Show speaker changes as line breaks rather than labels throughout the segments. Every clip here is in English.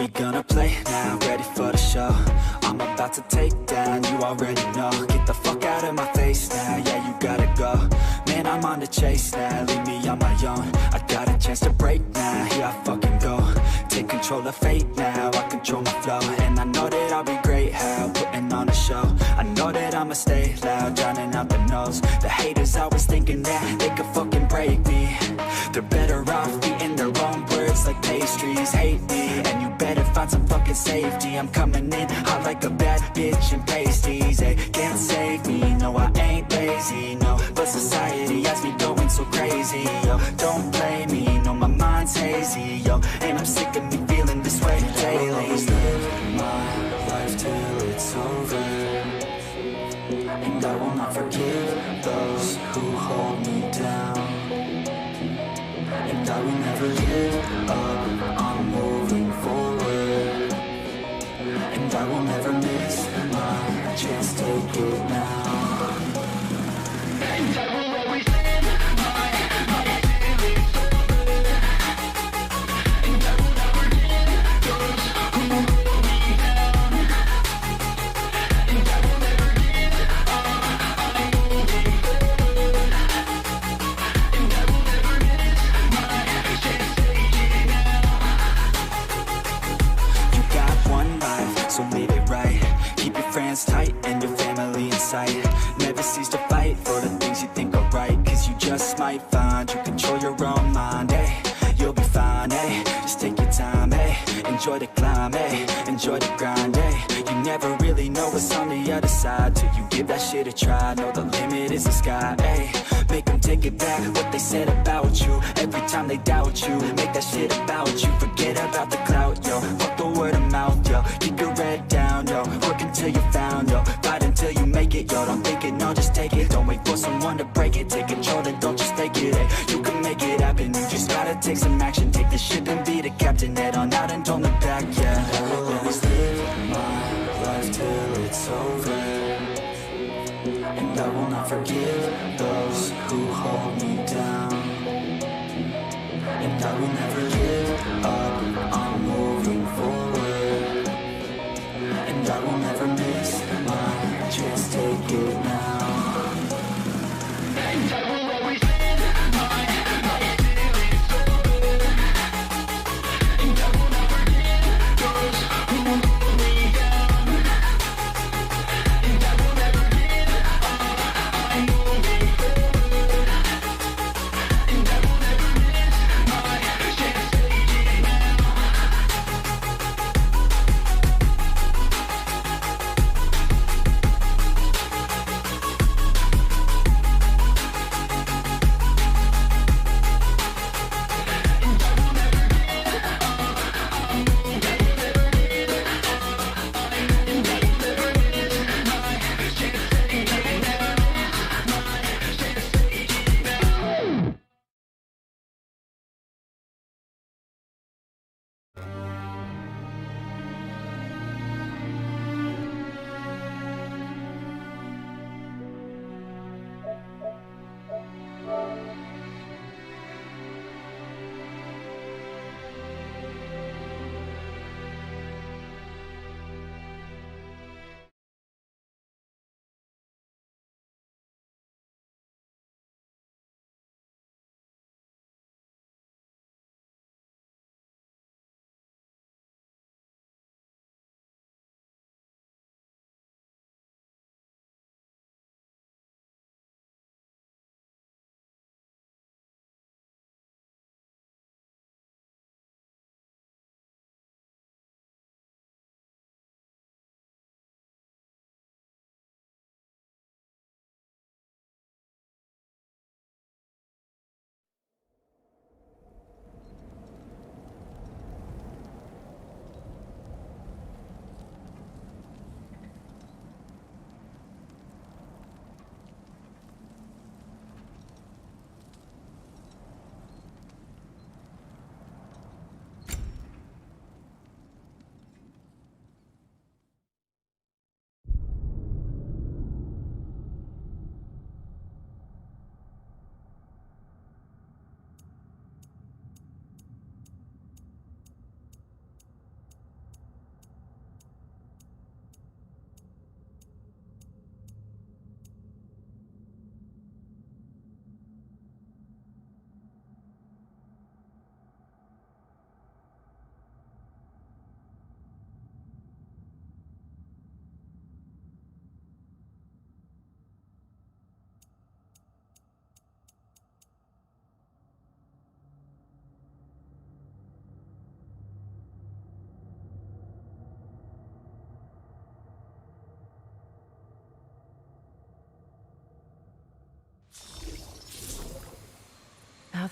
we gonna play now, ready for the show. I'm about to take down, you already know. Get the fuck out of my face now, yeah, you gotta go. Man, I'm on the chase now, leave me on my own. I got a chance to break now, here I fucking go. Take control of fate now, I control my flow. And I know that I'll be great, how putting on a show. I know that I'ma stay loud, drowning out the noise. The haters always thinking that they could fucking break me. They're better off eating their own words like pastries. Hate me, and you better find some fucking safety. I'm coming in hot like a bad bitch in pasties. They can't save me, no I ain't lazy, no. But society has me going so crazy, yo. Don't blame me, no my mind's hazy, yo. And I'm sick of me feeling this way daily. I'll always live my life till it's over, and I will not forgive those who hold me down. And I will never give up, I'm moving forward. And I will never miss my chance, take it now. And I will always live my life till it's over. And I will never give those who hold me down. And I will never give up, I'm moving forward. And I will never miss my chance, take it now. You got one life, so live it right. Keep your friends tight and your family in sight. Never cease to fight for the things you think are right, cause you just might find you control your own mind, eh? You'll be fine, eh? Just take your time, eh? Enjoy the climb, eh? Enjoy the grind, eh? You never really know what's on the other side till you give that shit a try. Know the limit is the sky, eh? Make them take it back, what they said about you. Every time they doubt you, make that shit about you. Forget about the clout, yo. Fuck the word of mouth, yo. Keep your head down, yo. Work until you're found, yo. Fight until you make it, yo. Don't think it, no, just take it. Don't wait for someone to break it. Take control and don't just take it, eh? You can make it happen, you just gotta take some action. Take the ship and be the captain. Head on out and don't look back, yeah. I will always live my life till it's over, and I will not forgive those who hold me down. And I will never give up, I'm moving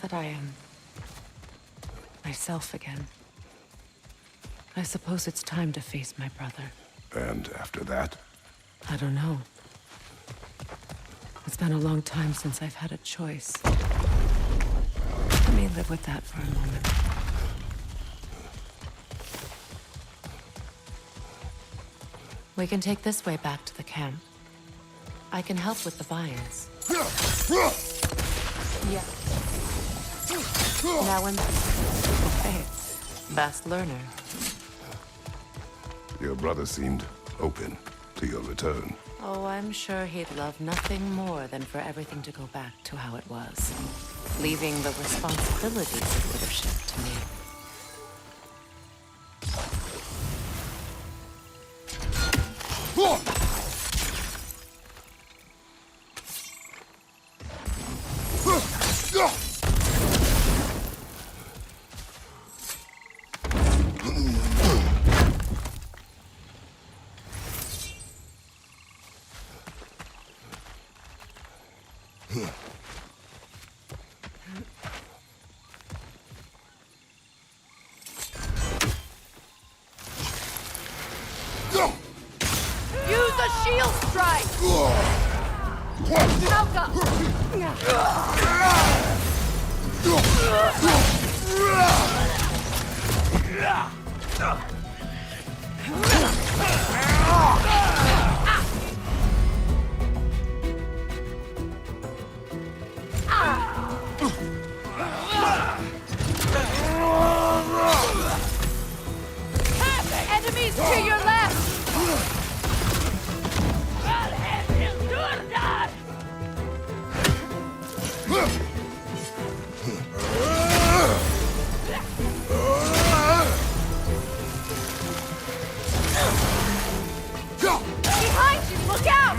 that I am myself again, I suppose it's time to face my brother.
And after that?
I don't know. It's been a long time since I've had a choice. Let me live with that for a moment. We can take this way back to the camp. I can help with the vines. Yeah. Now and okay. Fast learner.
Your brother seemed open to your return.
Oh, I'm sure he'd love nothing more than for everything to go back to how it was, leaving the responsibilities of leadership to me.
Use a shield strike! Malka! Enemies to your left! Behind you! Look out!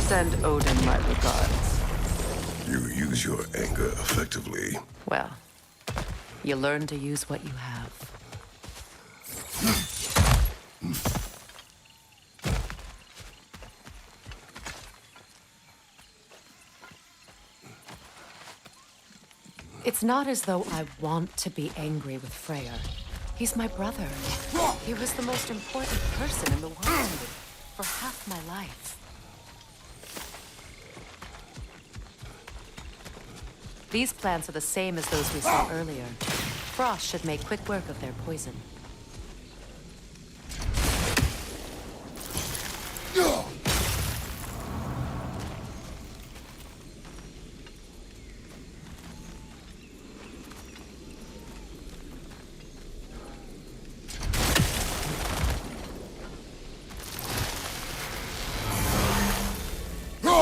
Send Odin my regards.
You use your anger effectively.
Well, you learn to use what you have. It's not as though I want to be angry with Freyr. He's my brother. He was the most important person in the world to me for half my life. These plants are the same as those we saw earlier. Frost should make quick work of their poison.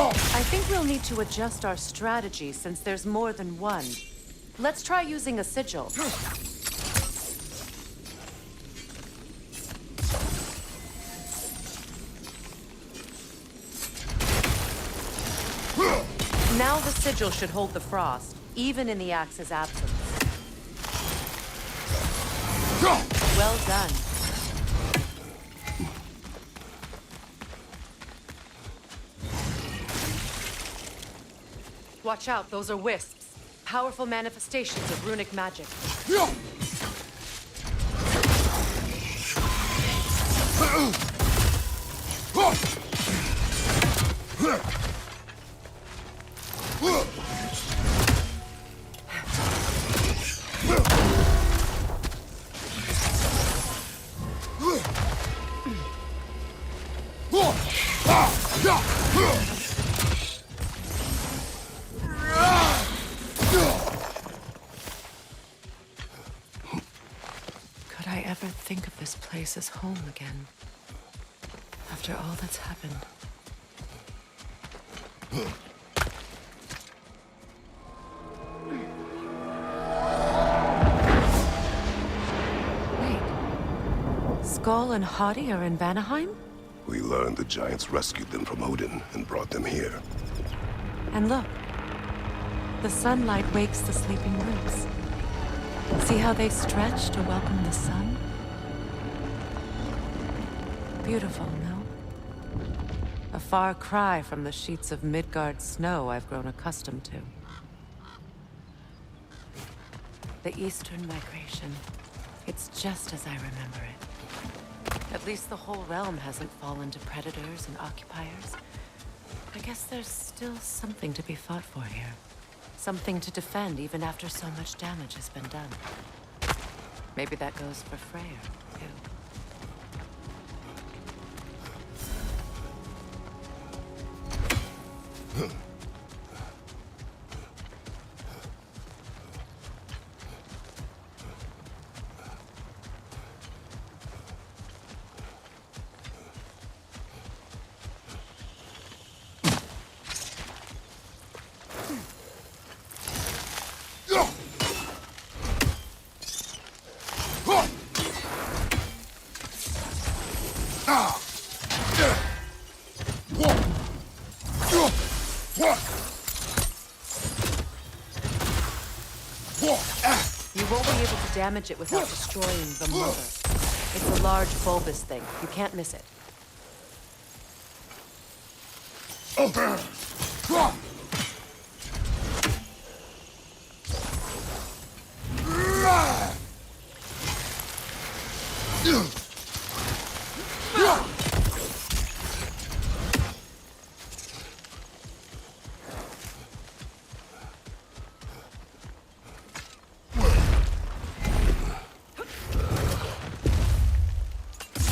I think we'll need to adjust our strategy since there's more than one. Let's try using a sigil. Now the sigil should hold the frost, even in the axe's absence. Well done. Watch out, those are wisps. Powerful manifestations of runic magic. Could I ever think of this place as home again? After all that's happened. Skull and Hati are in Vanaheim?
We learned the giants rescued them from Odin and brought them here.
And look. The sunlight wakes the sleeping roots. See how they stretch to welcome the sun? Beautiful, no? A far cry from the sheets of Midgard snow I've grown accustomed to. The Eastern Migration. It's just as I remember it. At least the whole realm hasn't fallen to predators and occupiers. I guess there's still something to be fought for here. Something to defend even after so much damage has been done. Maybe that goes for Freyr, too. You won't be able to damage it without destroying the mother. It's a large bulbous thing. You can't miss it.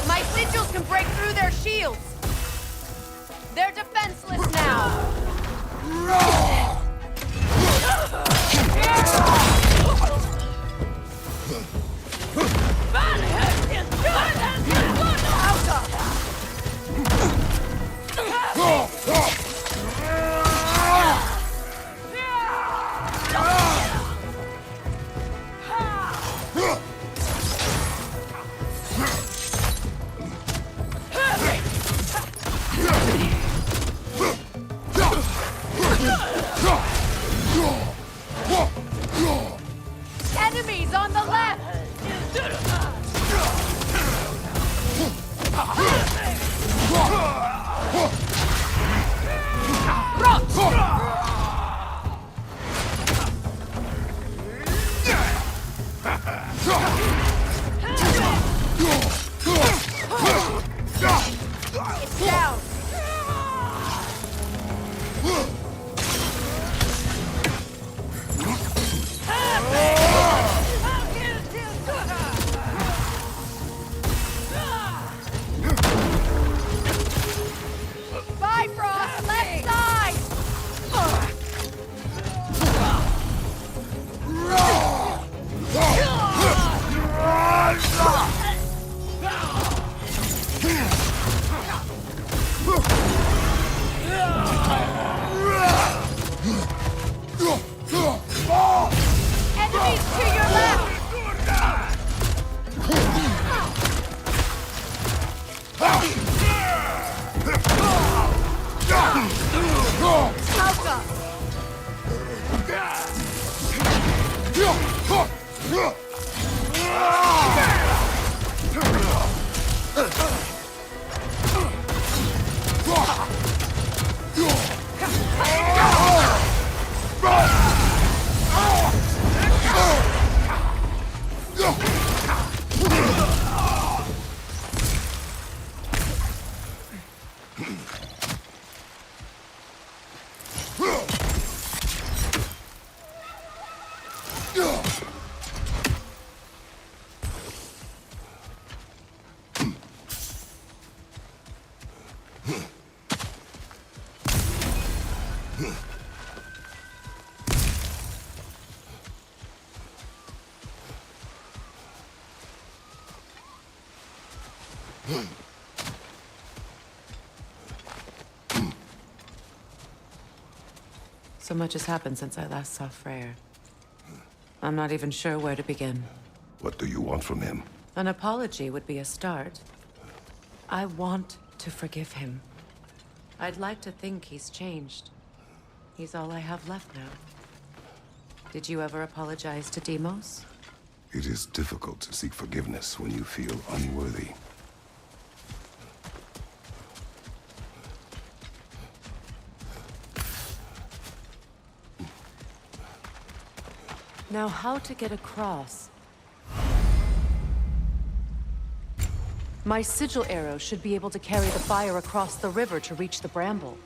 My sigils can break through their shields! They're defenseless now! Enemies on the left! It's down! Bifrost, left side! Enemies to your left! Alpha!
So much has happened since I last saw Freyr. I'm not even sure where to begin.
What do you want from him?
An apology would be a start. I want to forgive him. I'd like to think he's changed. He's all I have left now. Did you ever apologize to Demos?
It is difficult to seek forgiveness when you feel unworthy.
Now, how to get across? My sigil arrow should be able to carry the fire across the river to reach the bramble.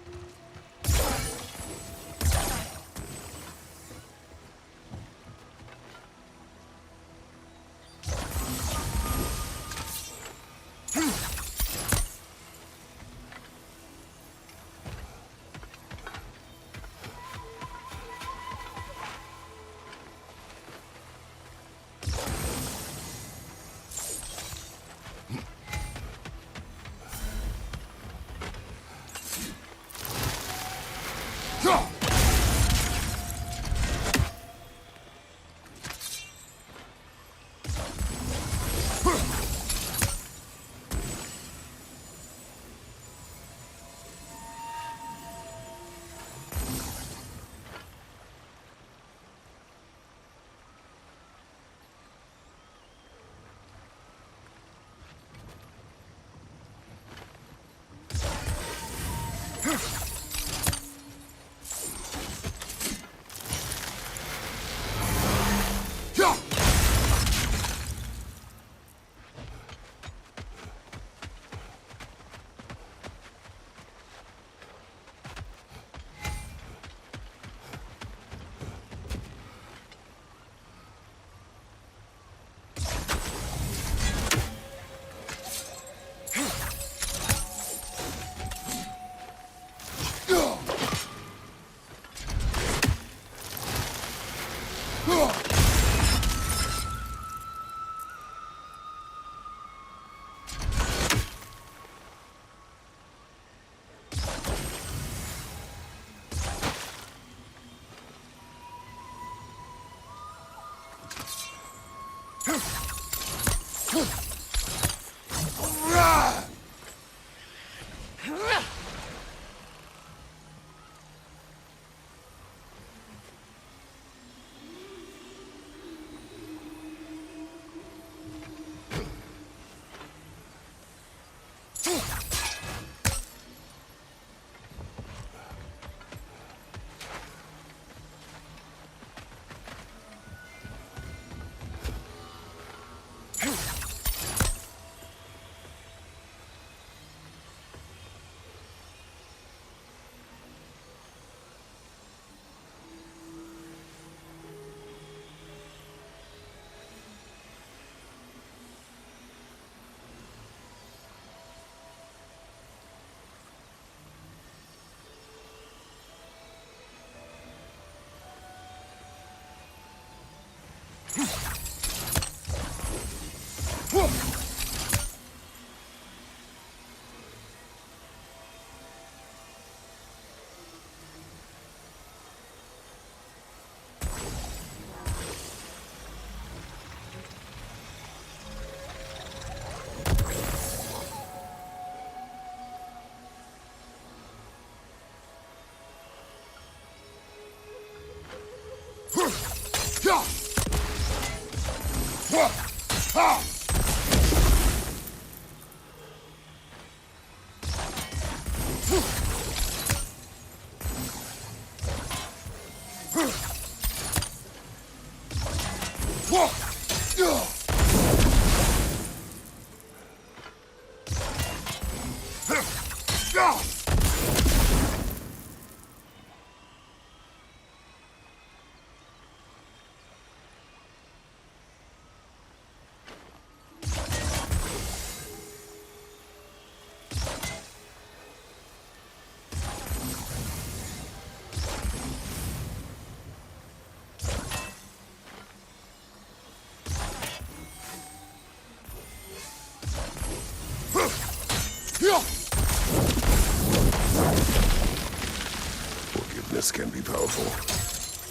Forgiveness can be powerful,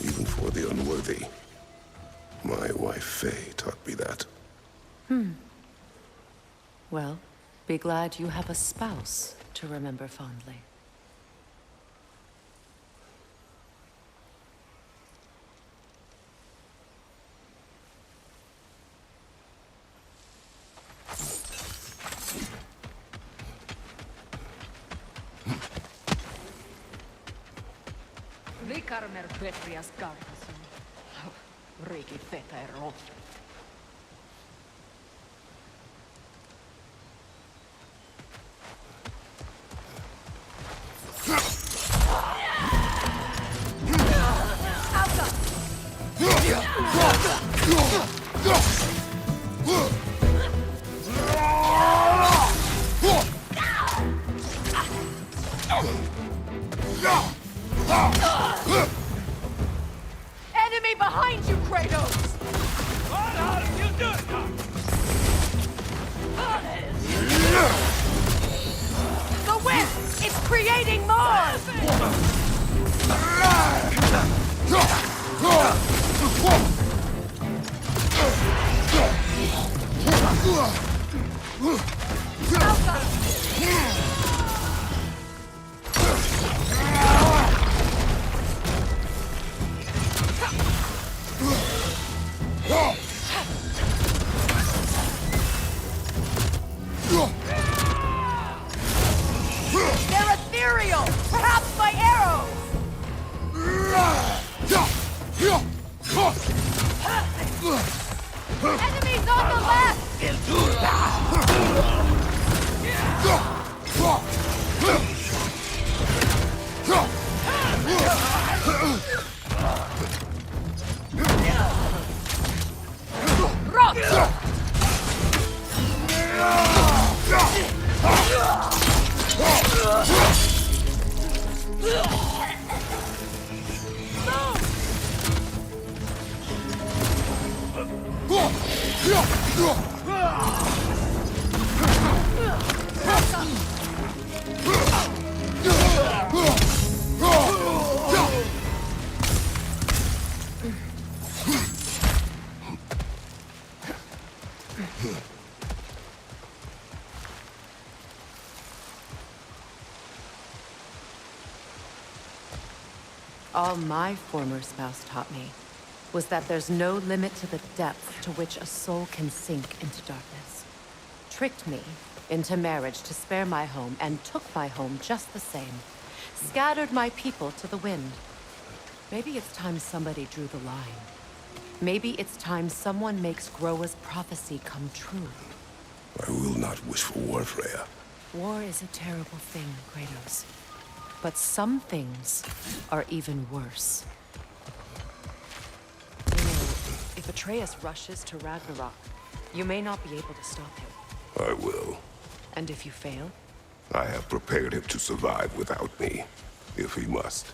even for the unworthy. My wife Faye taught me that.
Well, be glad you have a spouse to remember fondly.
Likarmer Petrias Gardason. Riki Fetero.
Enemy behind you, Kratos! The wind! It's creating more! They're ethereal! Perhaps by arrows! Enemies on the left! Rock!
All my former spouse taught me was that there's no limit to the depth to which a soul can sink into darkness. Tricked me into marriage to spare my home and took my home just the same. Scattered my people to the wind. Maybe it's time somebody drew the line. Maybe it's time someone makes Groa's prophecy come true.
I will not wish for war, Freya.
War is a terrible thing, Kratos. But some things are even worse. You know, if Atreus rushes to Ragnarok, you may not be able to stop him.
I will.
And if you fail?
I have prepared him to survive without me, if he must.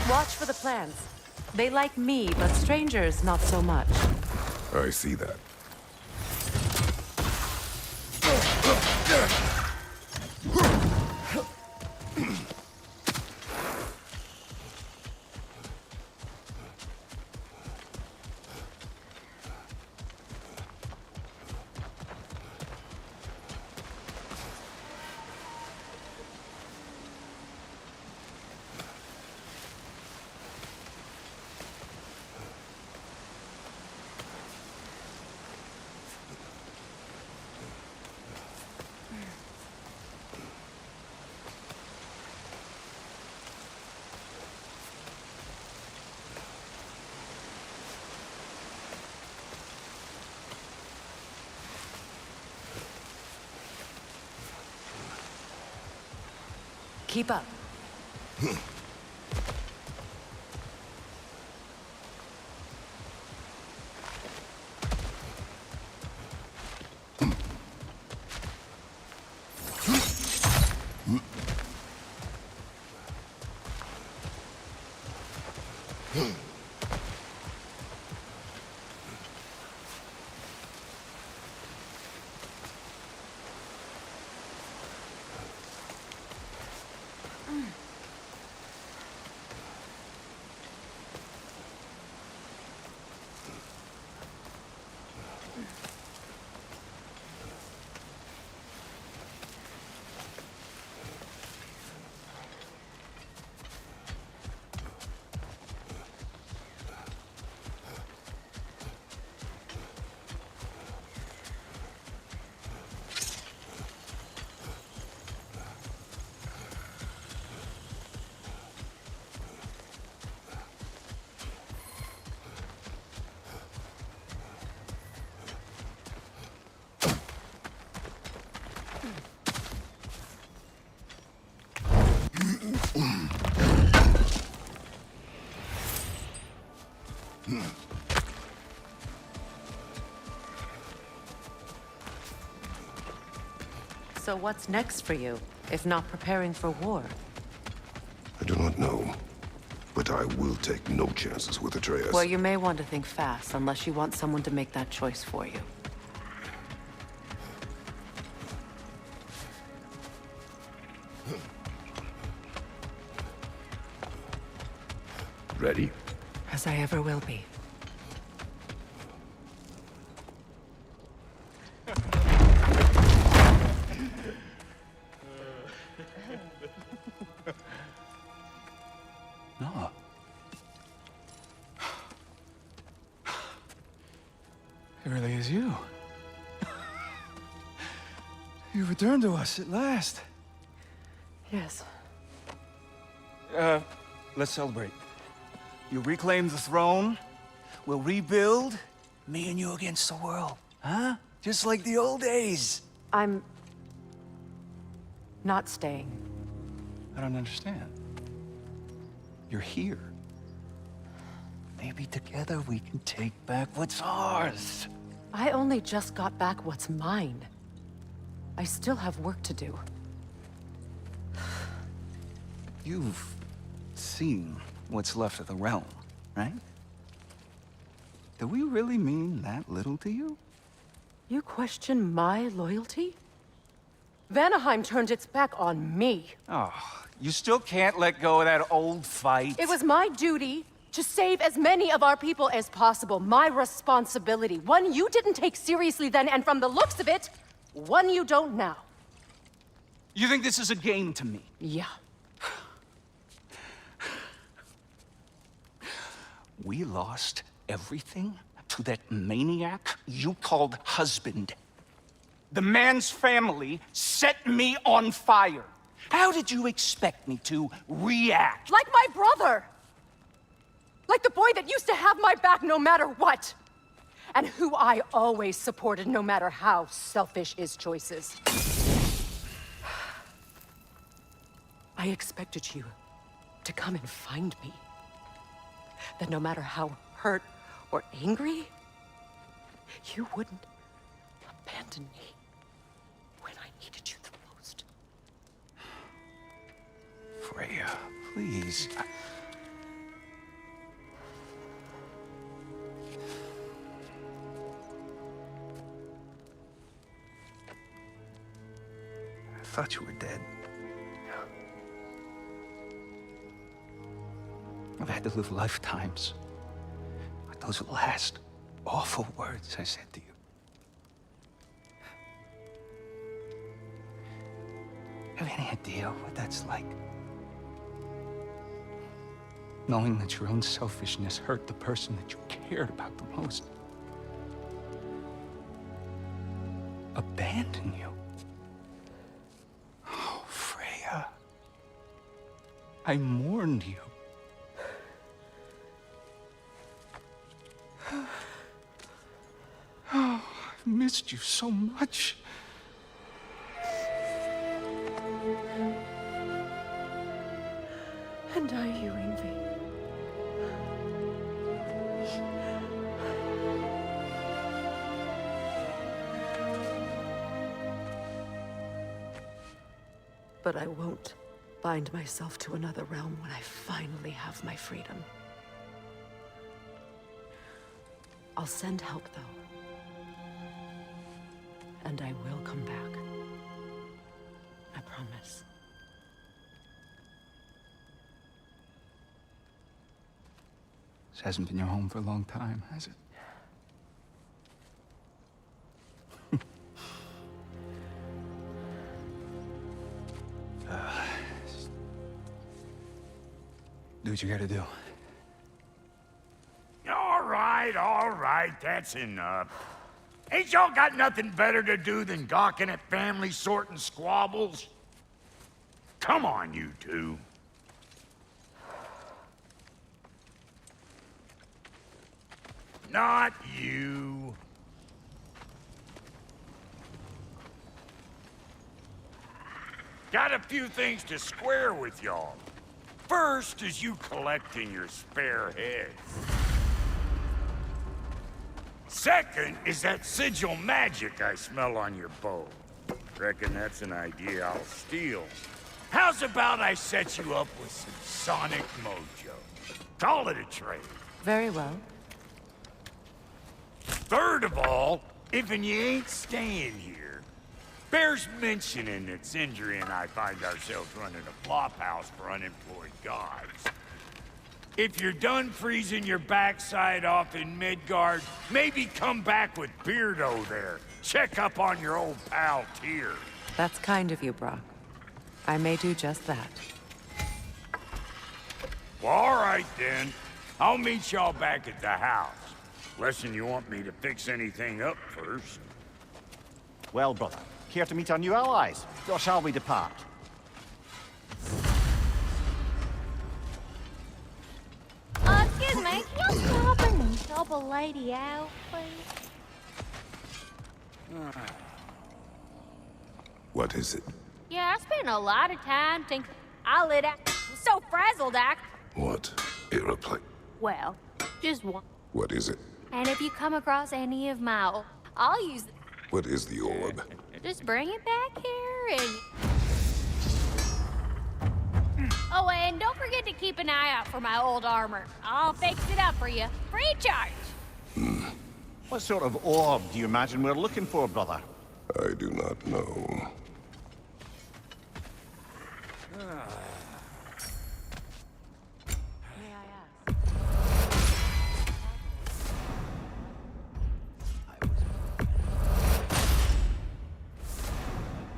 Watch for the plants. They like me, but strangers not so much.
I see that.
Keep up. So what's next for you, if not preparing for war?
I do not know, but I will take no chances with Atreus.
Well, you may want to think fast, unless you want someone to make that choice for you.
Ready?
As I ever will be.
No. It really is you. You returned to us at last.
Yes.
Let's celebrate. You reclaim the throne, we'll rebuild, me and you against the world. Huh? Just like the old days.
I'm... not staying.
I don't understand. You're here. Maybe together we can take back what's ours.
I only just got back what's mine. I still have work to do.
You've seen what's left of the realm, right? Do we really mean that little to you?
You question my loyalty? Vanaheim turned its back on me.
Oh, you still can't let go of that old fight?
It was my duty to save as many of our people as possible. My responsibility. One you didn't take seriously then, and from the looks of it, one you don't now.
You think this is a game to me?
Yeah.
We lost everything to that maniac you called husband. The man's family set me on fire. How did you expect me to react?
Like my brother! Like the boy that used to have my back no matter what! And who I always supported no matter how selfish his choices. I expected you to come and find me. That no matter how hurt or angry, you wouldn't abandon me when I needed you the most.
Freya, please. I thought you were dead. I've had to live lifetimes with those last awful words I said to you. Have any idea what that's like? Knowing that your own selfishness hurt the person that you cared about the most. Abandon you. Oh, Freya. I mourned you. Oh, I've missed you so much.
And I you, Ingvi. But I won't bind myself to another realm when I finally have my freedom. I'll send help, though. And I will come back. I promise.
This hasn't been your home for a long time, has it? Do what you gotta do.
All right, that's enough. Ain't y'all got nothing better to do than gawking at family sorting squabbles? Come on, you two. Not you. Got a few things to square with y'all. First is you collecting your spare heads. Second is that sigil magic I smell on your bow. Reckon that's an idea I'll steal. How's about I set you up with some sonic mojo? Call it a trade.
Very well.
Third of all, if you ain't staying here, bears mentioning that Sindri and I find ourselves running a flop house for unemployed gods. If you're done freezing your backside off in Midgard, maybe come back with Beardo there. Check up on your old pal Tyr.
That's kind of you, Brock. I may do just that.
Well, all right then. I'll meet y'all back at the house. Less'n you want me to fix anything up first.
Well, brother, care to meet our new allies? Or shall we depart?
Excuse me, can you stop and help a lady out, please?
What is it?
Yeah, I spent a lot of time thinking I lit out. So frazzled,
What? Aeroplane?
Well, just one.
What is it?
And if you come across any of my, I'll use.
What is the orb?
Just bring it back here and. Oh, and don't forget to keep an eye out for my old armor. I'll fix it up for you, free charge.
What sort of orb do you imagine we're looking for, brother?
I do not know.
May I ask?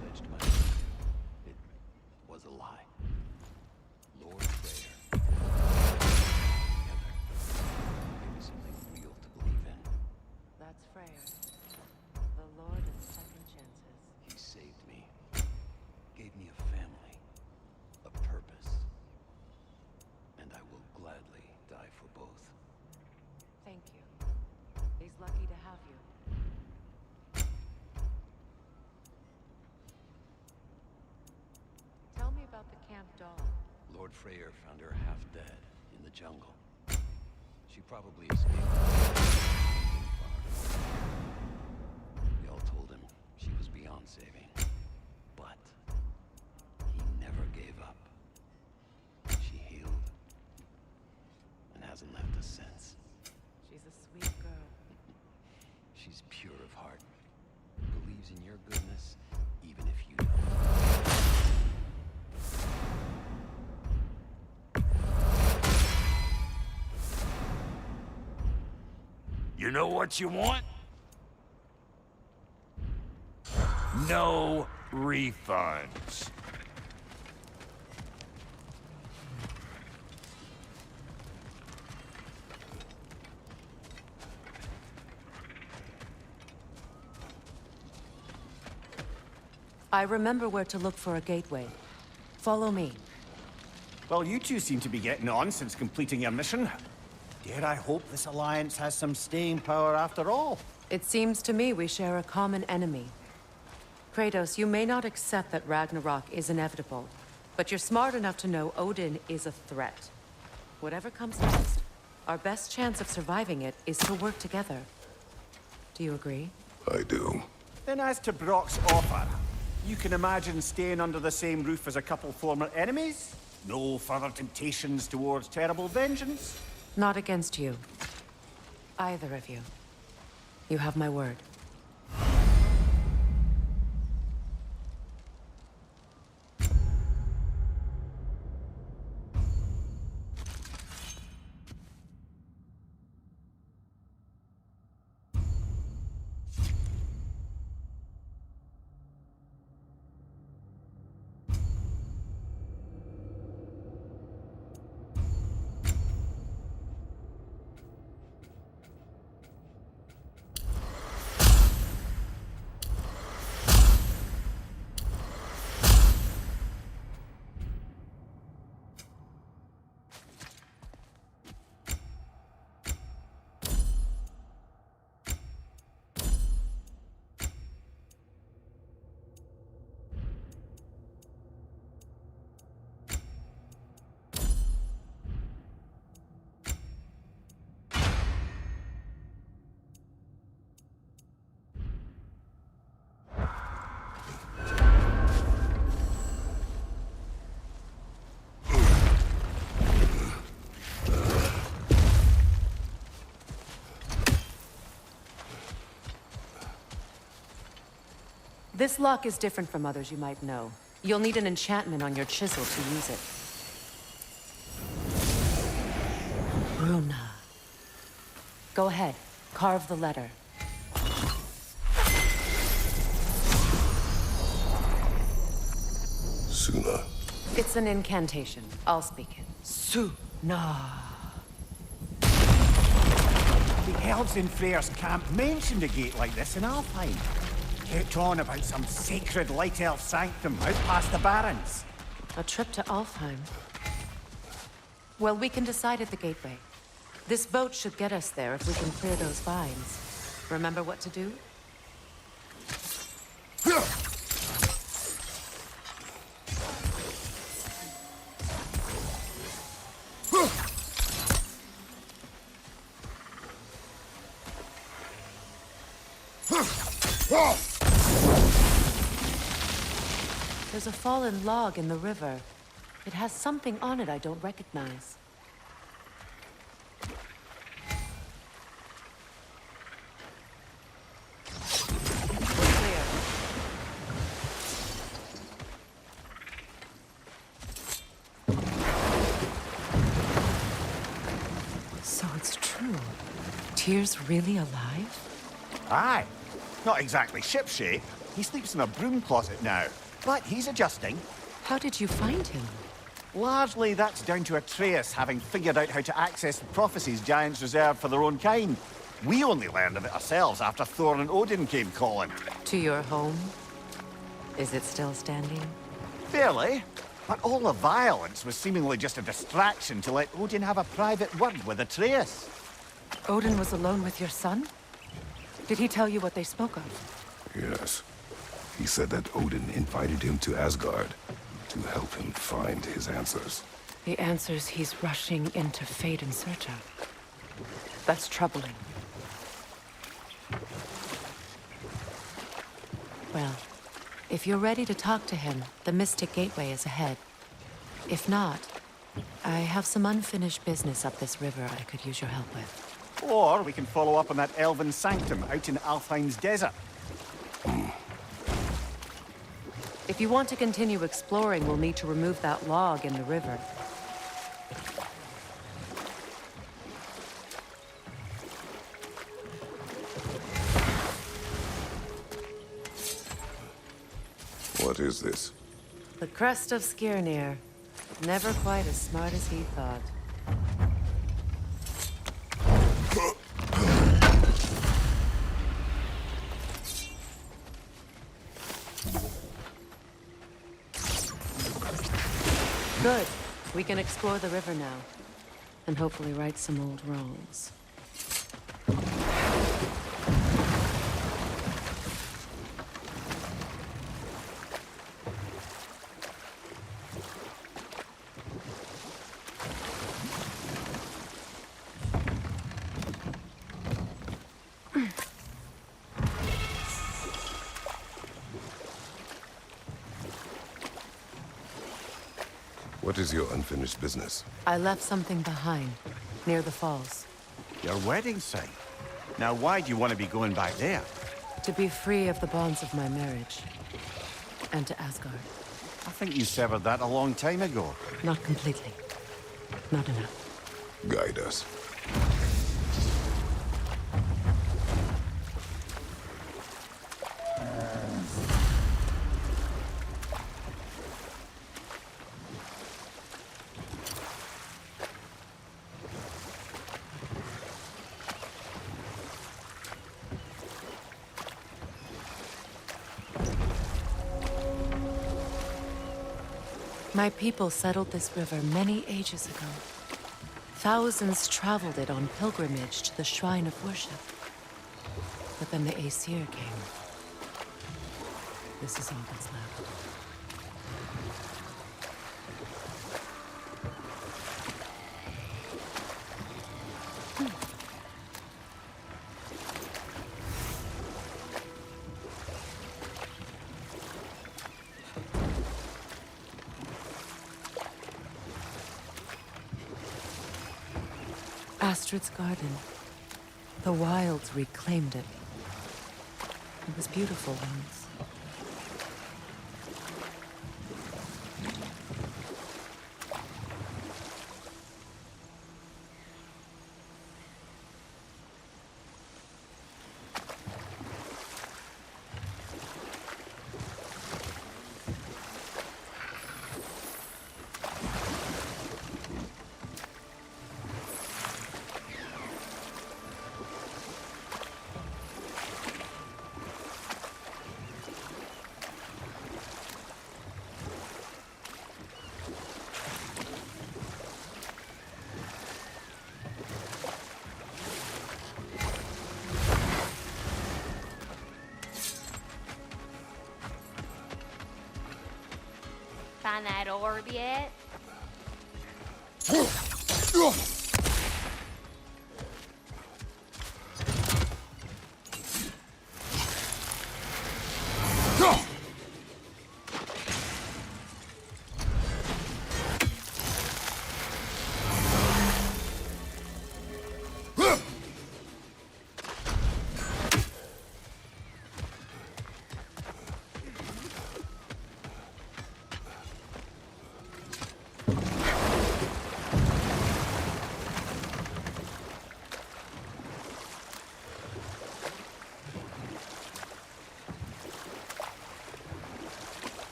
Pledged my it was a lie. Lord Prayer. Together. Give me something real to believe in.
That's Freyr, the Lord of Second Chances.
He saved me. Gave me a family. A purpose. And I will gladly die for both.
Thank you. He's lucky to have you. Tell me about the camp doll.
Lord Freyr found her half dead in the jungle. She probably escaped. We all told him she was beyond saving. But he never gave up. She healed. And hasn't left us since.
She's a sweet girl.
She's pure of heart. Believes in your goodness, even if you don't.
You know what you want? No refunds.
I remember where to look for a gateway. Follow me.
Well, you two seem to be getting on since completing your mission. Dare I hope this alliance has some staying power after all?
It seems to me we share a common enemy. Kratos, you may not accept that Ragnarok is inevitable, but you're smart enough to know Odin is a threat. Whatever comes next, our best chance of surviving it is to work together. Do you agree?
I do.
Then as to Brock's offer, you can imagine staying under the same roof as a couple former enemies? No further temptations towards terrible vengeance?
Not against you. Either of you. You have my word. This lock is different from others you might know. You'll need an enchantment on your chisel to use it. Runa. Go ahead. Carve the letter.
Suna.
It's an incantation. I'll speak it. Suna.
The elves in Freyr's camp mentioned a gate like this in Alfheim. Kept on about some sacred light elf sanctum out past the Barrens.
A trip to Alfheim. Well, we can decide at the gateway. This boat should get us there if we can clear those vines. Remember what to do? There's a fallen log in the river. It has something on it I don't recognize. We're clear. So it's true. Tyr's really alive?
Aye. Not exactly shipshape. He sleeps in a broom closet now. But he's adjusting.
How did you find him?
Largely, that's down to Atreus having figured out how to access the prophecies giants reserve for their own kind. We only learned of it ourselves after Thor and Odin came calling.
To your home? Is it still standing?
Barely. But all the violence was seemingly just a distraction to let Odin have a private word with Atreus.
Odin was alone with your son? Did he tell you what they spoke of?
Yes. He said that Odin invited him to Asgard to help him find his answers.
The answers he's rushing into fate in search of. That's troubling. Well, if you're ready to talk to him, the Mystic Gateway is ahead. If not, I have some unfinished business up this river I could use your help with.
Or we can follow up on that elven sanctum out in Alfheim's desert.
If you want to continue exploring, we'll need to remove that log in the river.
What is this?
The crest of Skirnir. Never quite as smart as he thought. Good. We can explore the river now. And hopefully right some old wrongs.
What is your unfinished business?
I left something behind, near the falls.
Your wedding site. Now why do you want to be going back there?
To be free of the bonds of my marriage. And to Asgard.
I think you severed that a long time ago.
Not completely. Not enough.
Guide us.
My people settled this river many ages ago. Thousands traveled it on pilgrimage to the shrine of worship. But then the Aesir came. This is all that's left. Astrid's garden. The wilds reclaimed it. It was beautiful once.
Find that orb yet?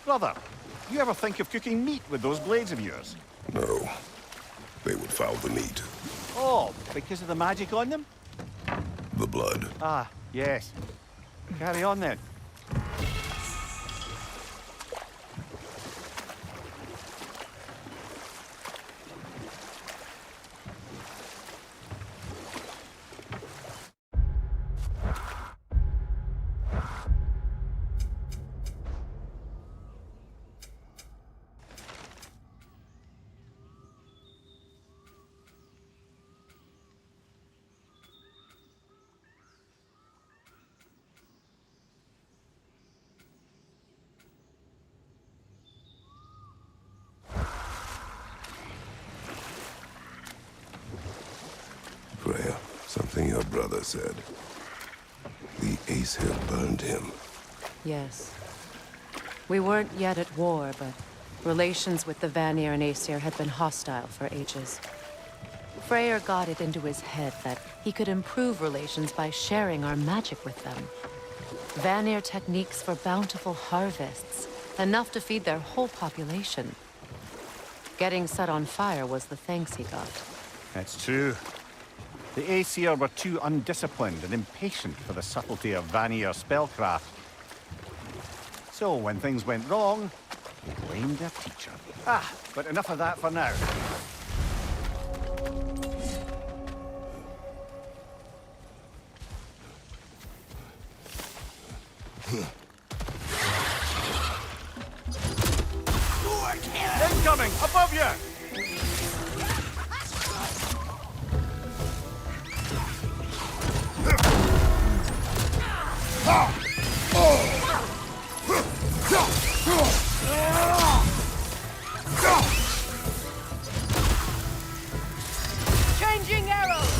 Brother, you ever think of cooking meat with those blades of yours?
No. They would foul the meat.
Oh, because of the magic on them?
The blood.
Ah, yes. Carry on then.
Freya, something your brother said. The Aesir burned him.
Yes. We weren't yet at war, but relations with the Vanir and Aesir had been hostile for ages. Freyr got it into his head that he could improve relations by sharing our magic with them. Vanir techniques for bountiful harvests, enough to feed their whole population. Getting set on fire was the thanks he got.
That's true. The Aesir were too undisciplined and impatient for the subtlety of Vanir spellcraft. So when things went wrong, they blamed their teacher. Ah, but enough of that for now. Incoming! Above you!
Changing arrows!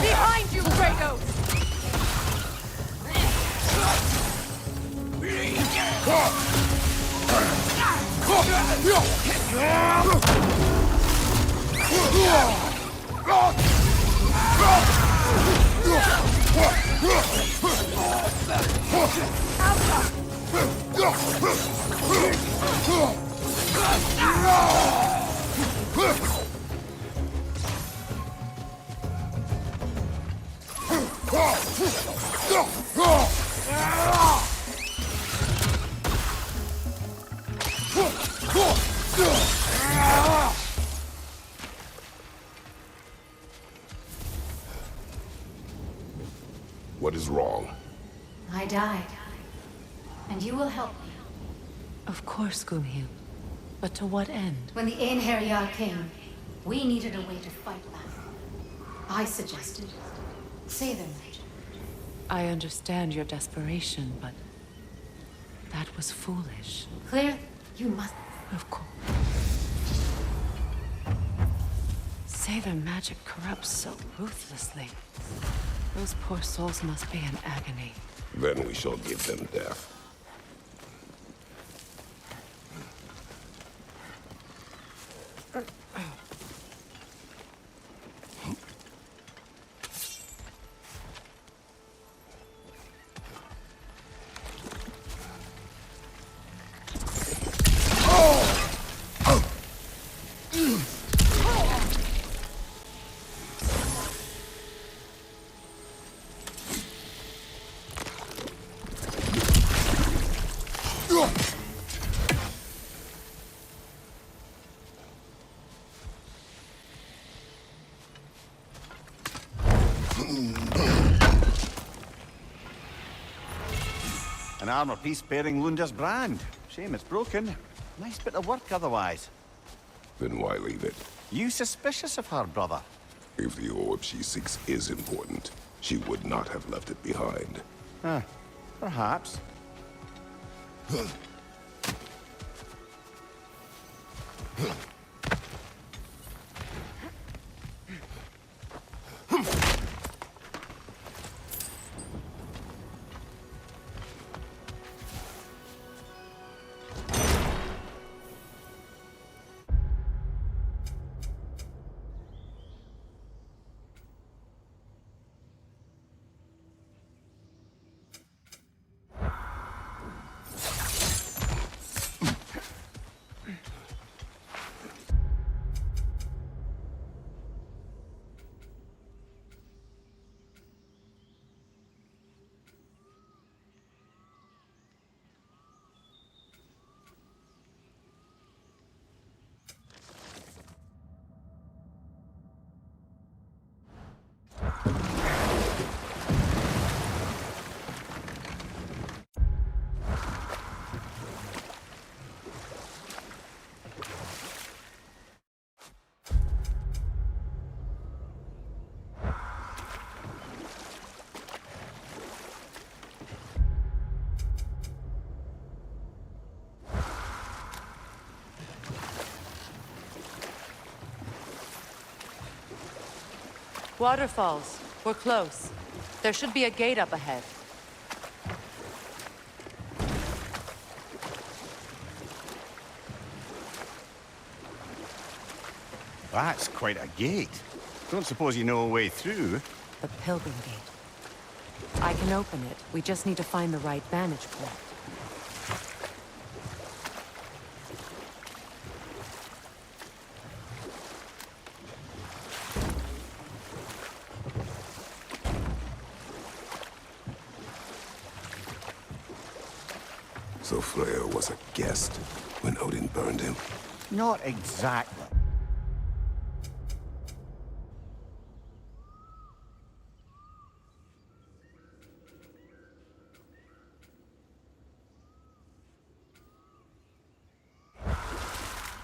Behind you, Kratos!
What is wrong?
I died. And you will help me.
Of course, Gunhild. But to what end?
When the Einherjar came, we needed a way to fight back. I suggested say their magic.
I understand your desperation, but that was foolish.
Clear? You must.
Of course. Say their magic corrupts so ruthlessly. Those poor souls must be in agony.
Then we shall give them death. Oh!
An armor piece bearing Lunda's brand. Shame it's broken. Nice bit of work otherwise.
Then why leave it?
You suspicious of her, brother?
If the orb she seeks is important, she would not have left it behind.
Perhaps.
Waterfalls. We're close. There should be a gate up ahead.
That's quite a gate. Don't suppose you know a way through?
The Pilgrim Gate. I can open it. We just need to find the right vantage point.
So Freyr was a guest when Odin burned him?
Not exactly.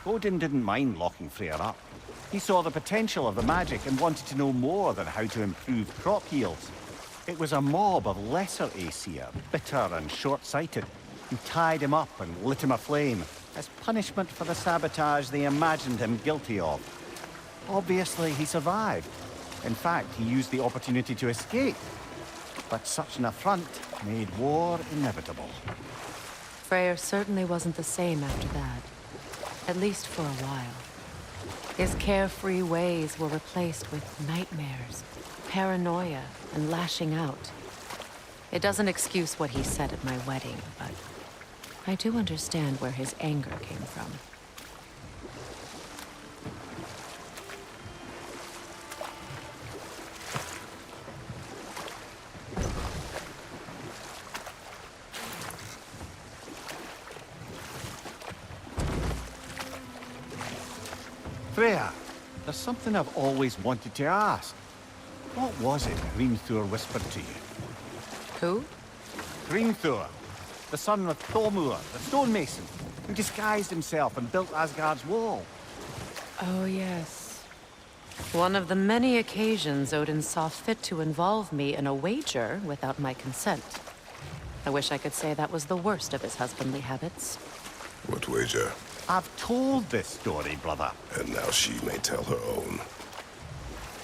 Odin didn't mind locking Freyr up. He saw the potential of the magic and wanted to know more than how to improve crop yields. It was a mob of lesser Aesir, bitter and short-sighted, who tied him up and lit him aflame as punishment for the sabotage they imagined him guilty of. Obviously, he survived. In fact, he used the opportunity to escape. But such an affront made war inevitable.
Freyr certainly wasn't the same after that. At least for a while. His carefree ways were replaced with nightmares, paranoia, and lashing out. It doesn't excuse what he said at my wedding, but I do understand where his anger came from.
Freya, there's something I've always wanted to ask. What was it Hrimthur whispered to you?
Who?
Hrimthur, the son of Thormur, the stonemason, who disguised himself and built Asgard's wall.
Oh, yes. One of the many occasions Odin saw fit to involve me in a wager without my consent. I wish I could say that was the worst of his husbandly habits.
What wager?
I've told this story, brother.
And now she may tell her own.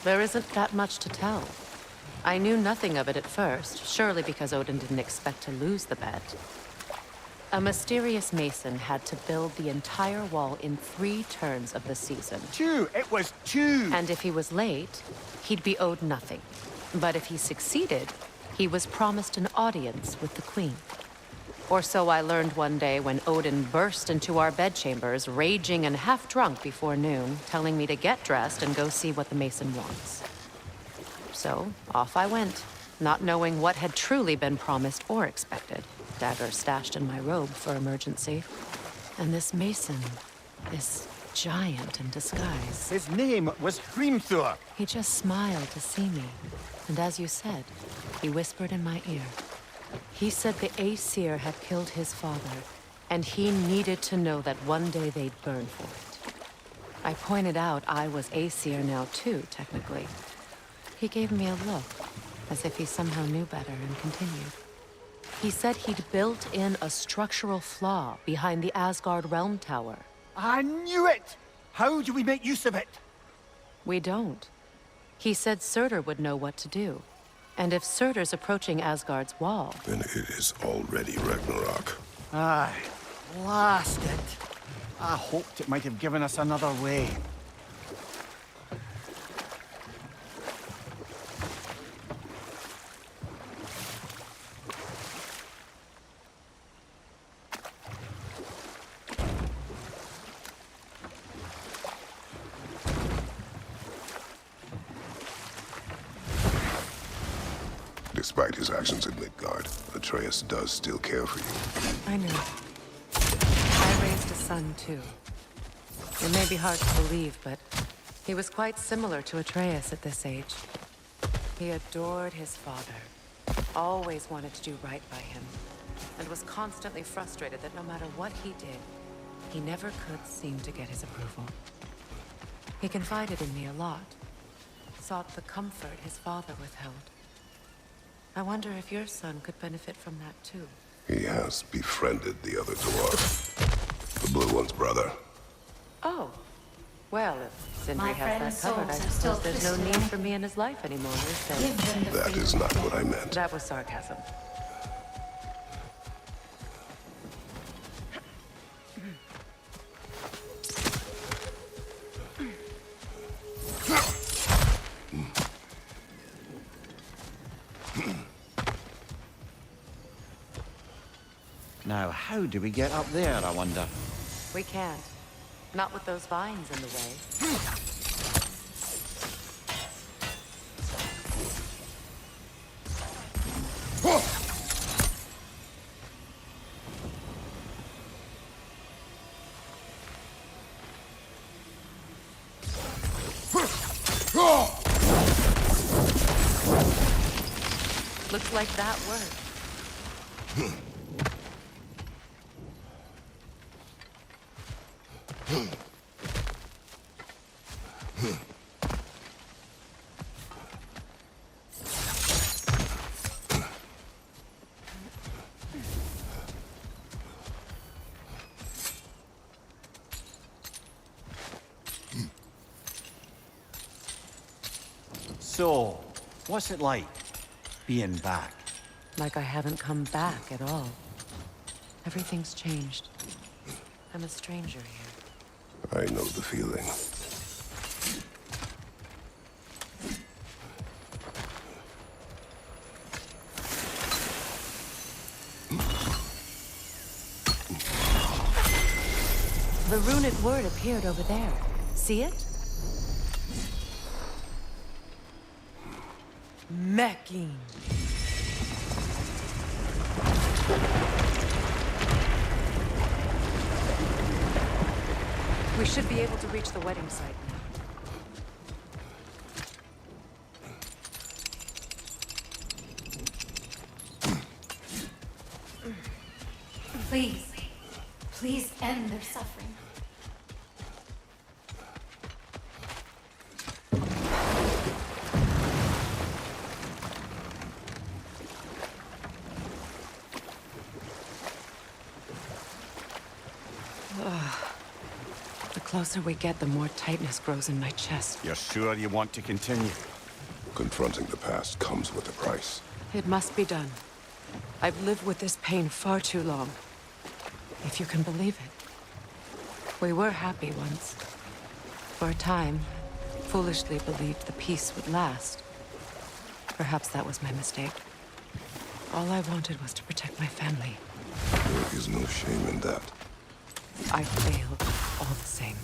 There isn't that much to tell. I knew nothing of it at first, surely because Odin didn't expect to lose the bet. A mysterious mason had to build the entire wall in 3 turns of the season.
2! It was 2!
And if he was late, he'd be owed nothing. But if he succeeded, he was promised an audience with the queen. Or so I learned one day when Odin burst into our bedchambers, raging and half-drunk before noon, telling me to get dressed and go see what the mason wants. So, off I went, not knowing what had truly been promised or expected. Dagger stashed in my robe for emergency. And this mason, this giant in disguise.
His name was Hrimthur.
He just smiled to see me. And as you said, he whispered in my ear. He said the Aesir had killed his father, and he needed to know that one day they'd burn for it. I pointed out I was Aesir now too, technically. He gave me a look, as if he somehow knew better, and continued. He said he'd built in a structural flaw behind the Asgard Realm Tower.
I knew it! How do we make use of it?
We don't. He said Surtur would know what to do. And if Surtur's approaching Asgard's wall...
Then it is already Ragnarok.
Aye, blast it. I hoped it might have given us another way.
Despite his actions in Midgard, Atreus does still care for you.
I know. I raised a son, too. It may be hard to believe, but he was quite similar to Atreus at this age. He adored his father, always wanted to do right by him, and was constantly frustrated that no matter what he did, he never could seem to get his approval. He confided in me a lot, sought the comfort his father withheld. I wonder if your son could benefit from that, too.
He has befriended the other dwarf. The Blue One's brother.
Oh. Well, if Sindri
My
has
friend's
that covered, I
souls are still
suppose there's no
crystalline.
need for me in his life anymore, is there?
Give them the
That
freedom
is not
to
what I meant.
That was sarcasm.
Now, how do we get up there, I wonder?
We can't. Not with those vines in the way. Looks like that worked.
So, what's it like, being back?
Like I haven't come back at all. Everything's changed. I'm a stranger here.
I know the feeling.
The runic word appeared over there. See it? Mecking. We should be able to reach the wedding site now.
Please, please end their suffering.
The closer we get, the more tightness grows in my chest.
You're sure you want to continue?
Confronting the past comes with a price.
It must be done. I've lived with this pain far too long. If you can believe it. We were happy once. For a time, foolishly believed the peace would last. Perhaps that was my mistake. All I wanted was to protect my family.
There is no shame in that.
I failed all the same.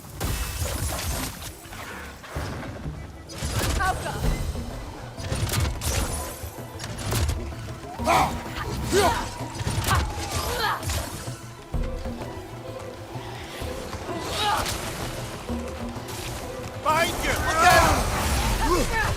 Behind you! Look out!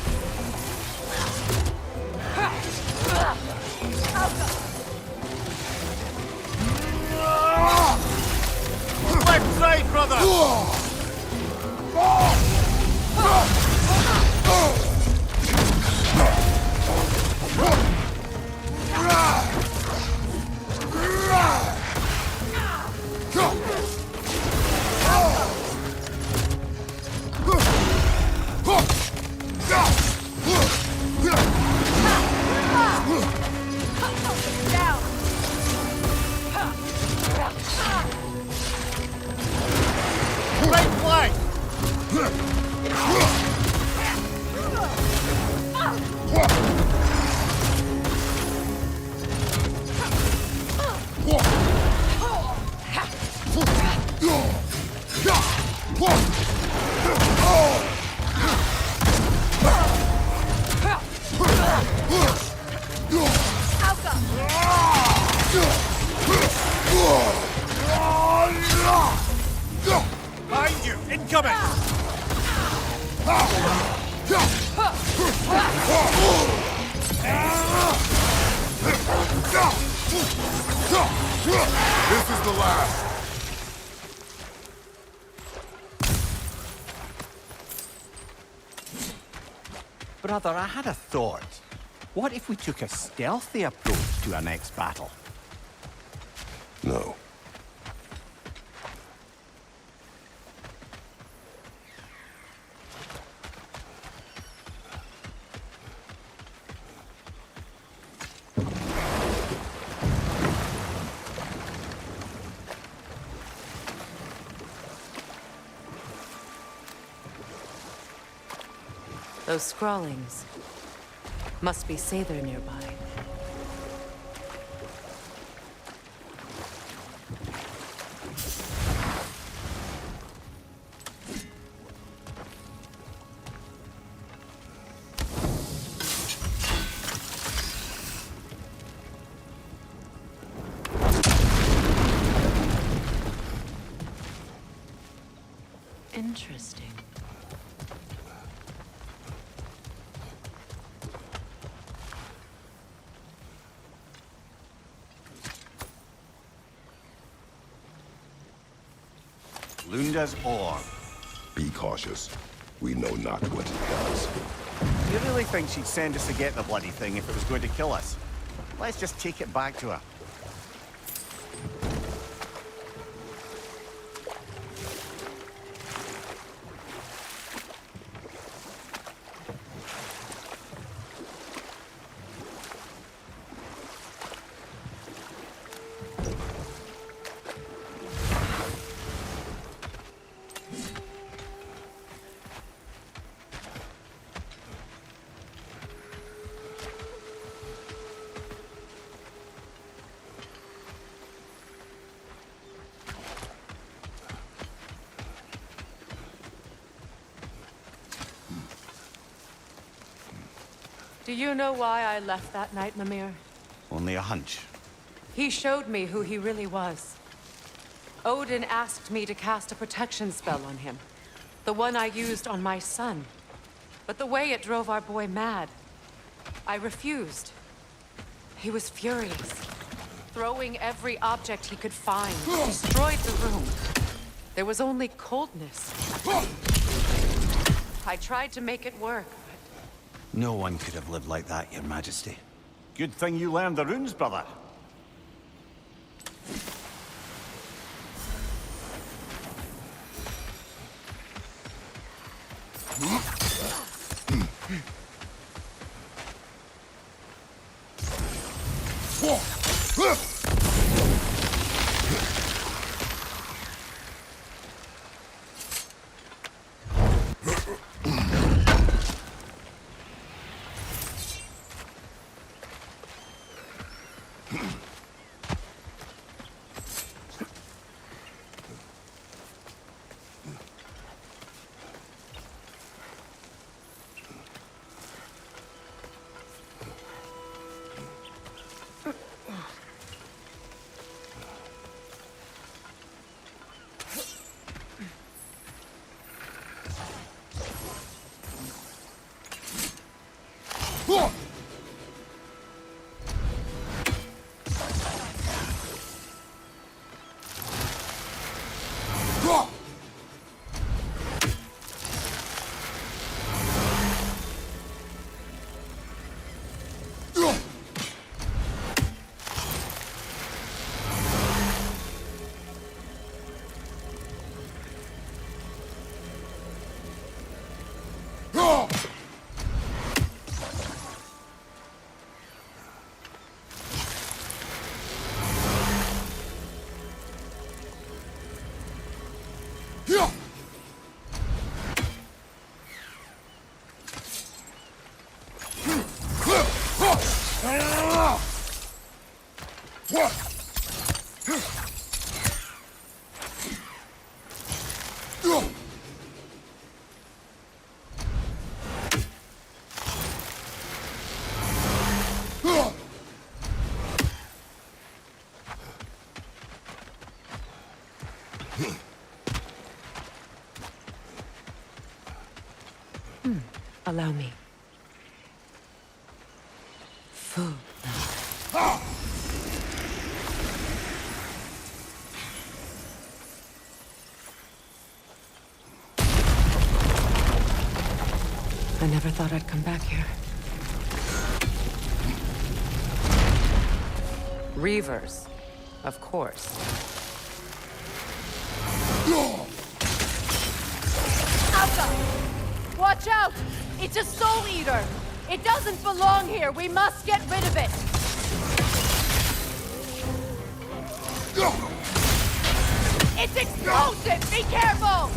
Incoming!
This is the last.
Brother, I had a thought. What if we took a stealthy approach to our next battle?
No.
Those scrawlings must be Sather nearby. Interesting.
Lunda's ore.
Be cautious. We know not what it does.
You really think she'd send us to get the bloody thing if it was going to kill us? Let's just take it back to her.
Do you know why I left that night, Mimir?
Only a hunch.
He showed me who he really was. Odin asked me to cast a protection spell on him. The one I used on my son. But the way it drove our boy mad, I refused. He was furious, throwing every object he could find, destroyed the room. There was only coldness. I tried to make it work.
No one could have lived like that, Your Majesty. Good thing you learned the runes, brother.
Allow me. Food. I never thought I'd come back here. Reavers, of course.
Alka! Watch out! It's a soul eater! It doesn't belong here! We must get rid of it! It's explosive! Be careful!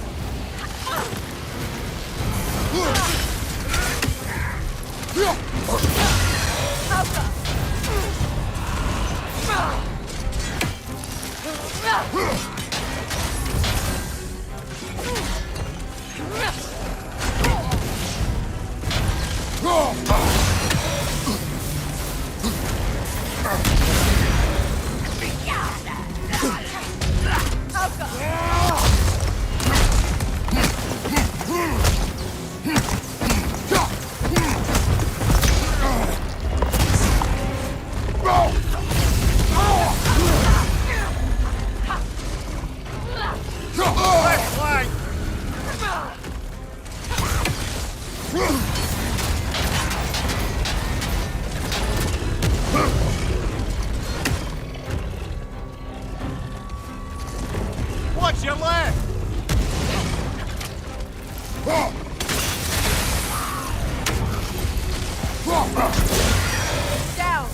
Alka!
Watch your left!
Down!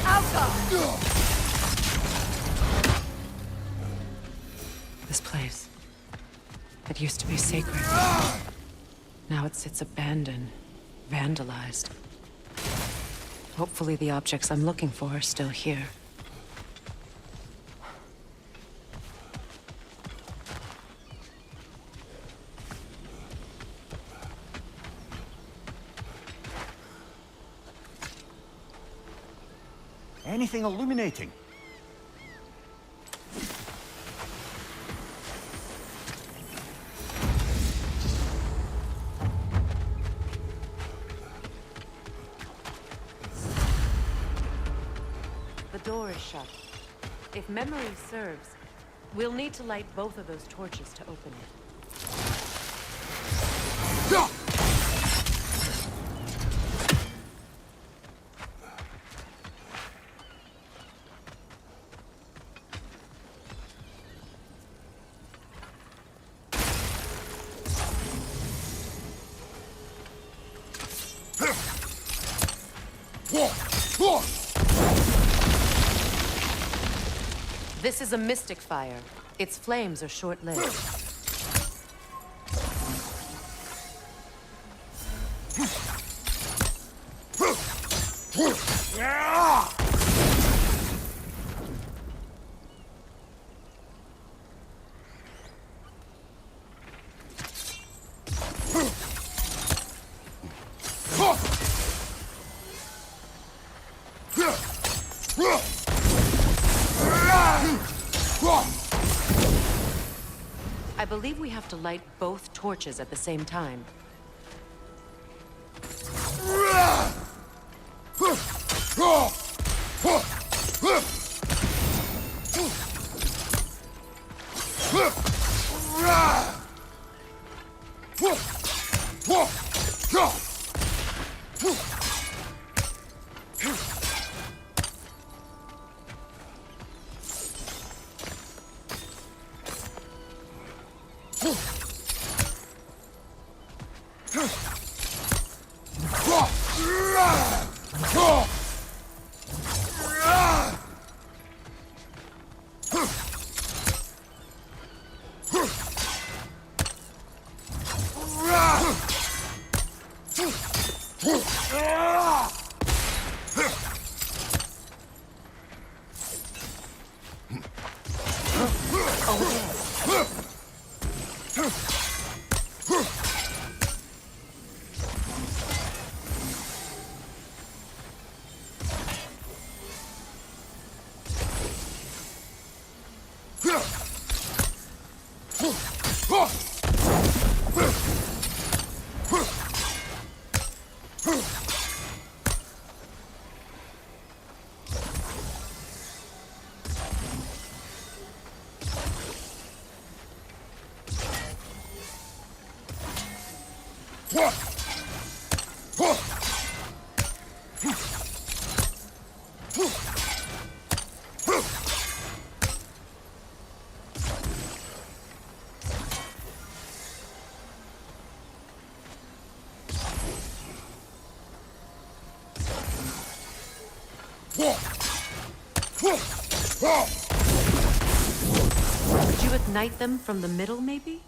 Alka!
This place. It used to be sacred. Now it sits abandoned, vandalized. Hopefully the objects I'm looking for are still here.
Anything illuminating?
The door is shut. If memory serves, we'll need to light both of those torches to open it. This is a mystic fire. Its flames are short-lived. I believe we have to light both torches at the same time. Could you ignite them from the middle, maybe?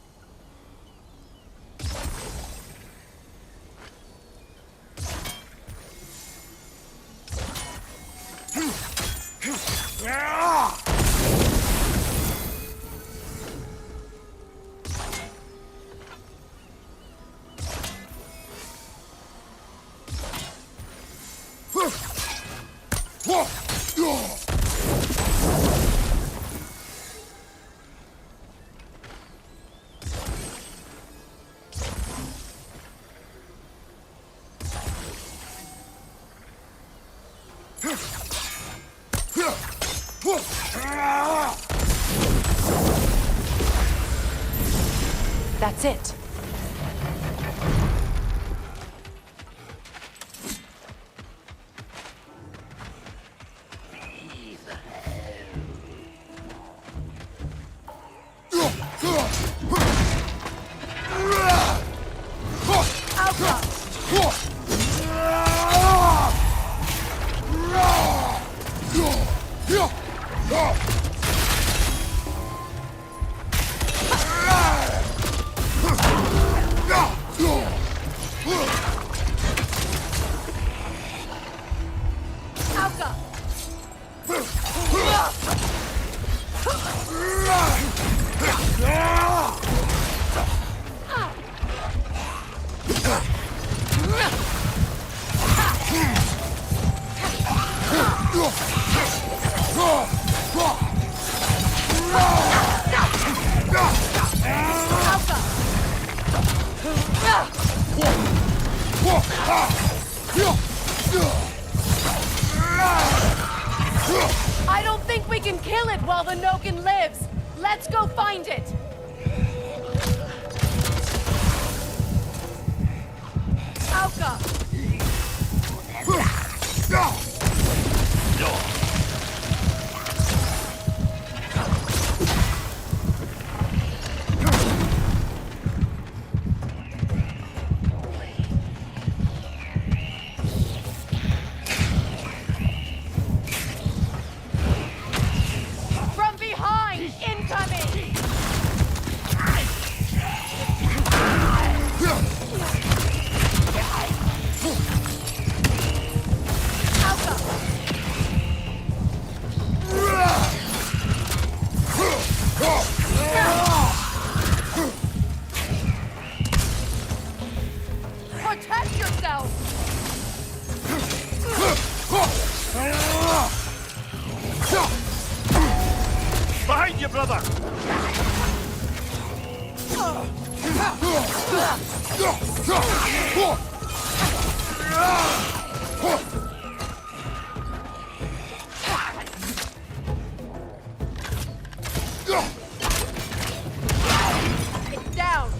That's it. I don't think we can kill it while the Noken lives. Let's go find it. Alka! From behind! Incoming! Protect yourself!
Behind you, brother!
It's down!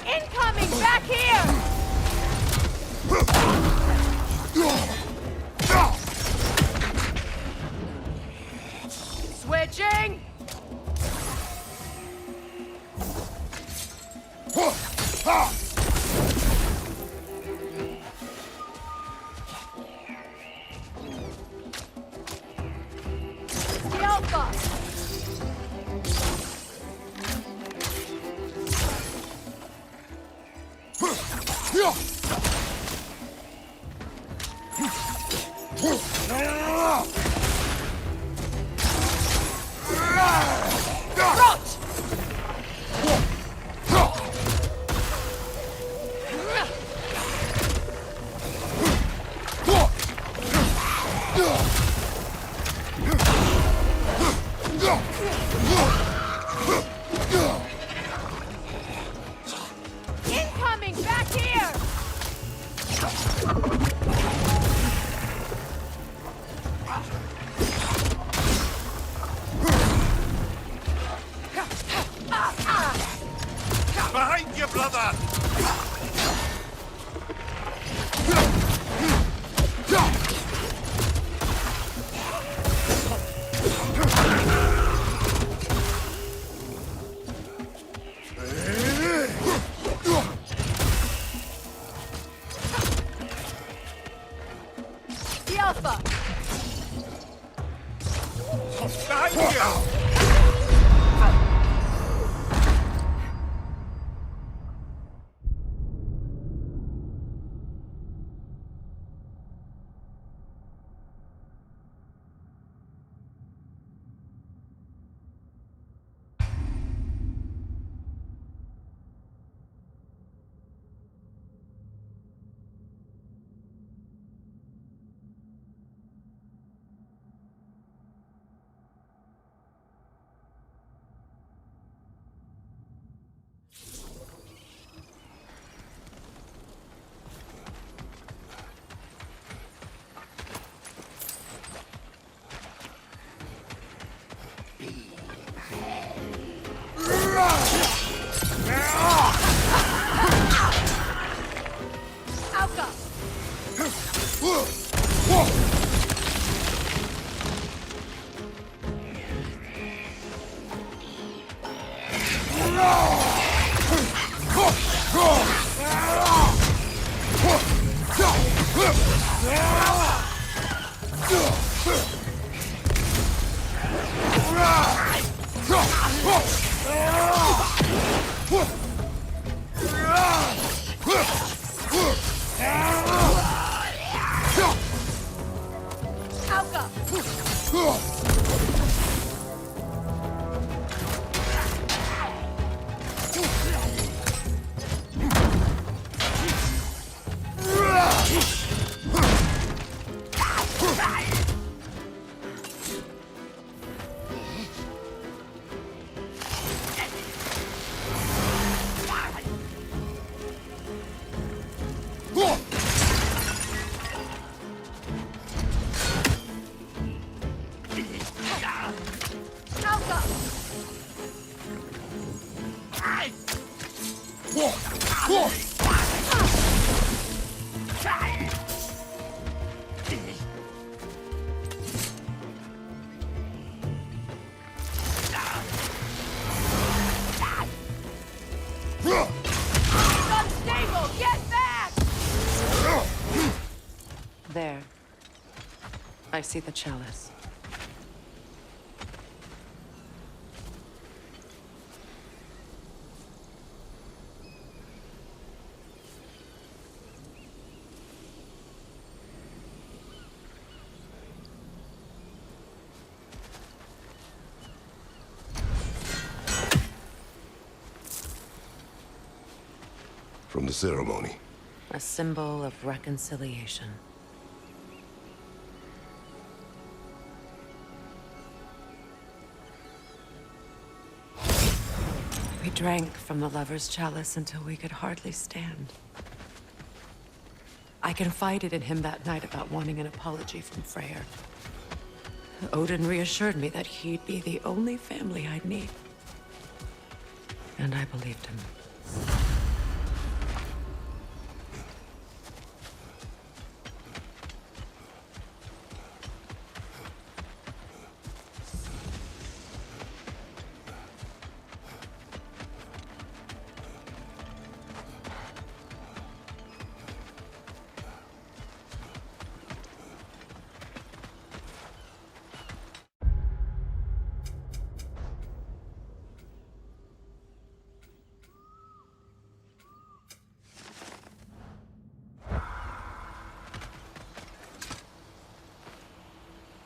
Incoming! Back here! Switching! Incoming! Back here!
Behind you, brother!
The Alpha!
Behind you!
The Unstable! Get back!
There. I see the chalice.
From the ceremony.
A symbol of reconciliation. We drank from the lover's chalice until we could hardly stand. I confided in him that night about wanting an apology from Freyr. Odin reassured me that he'd be the only family I'd need. And I believed him.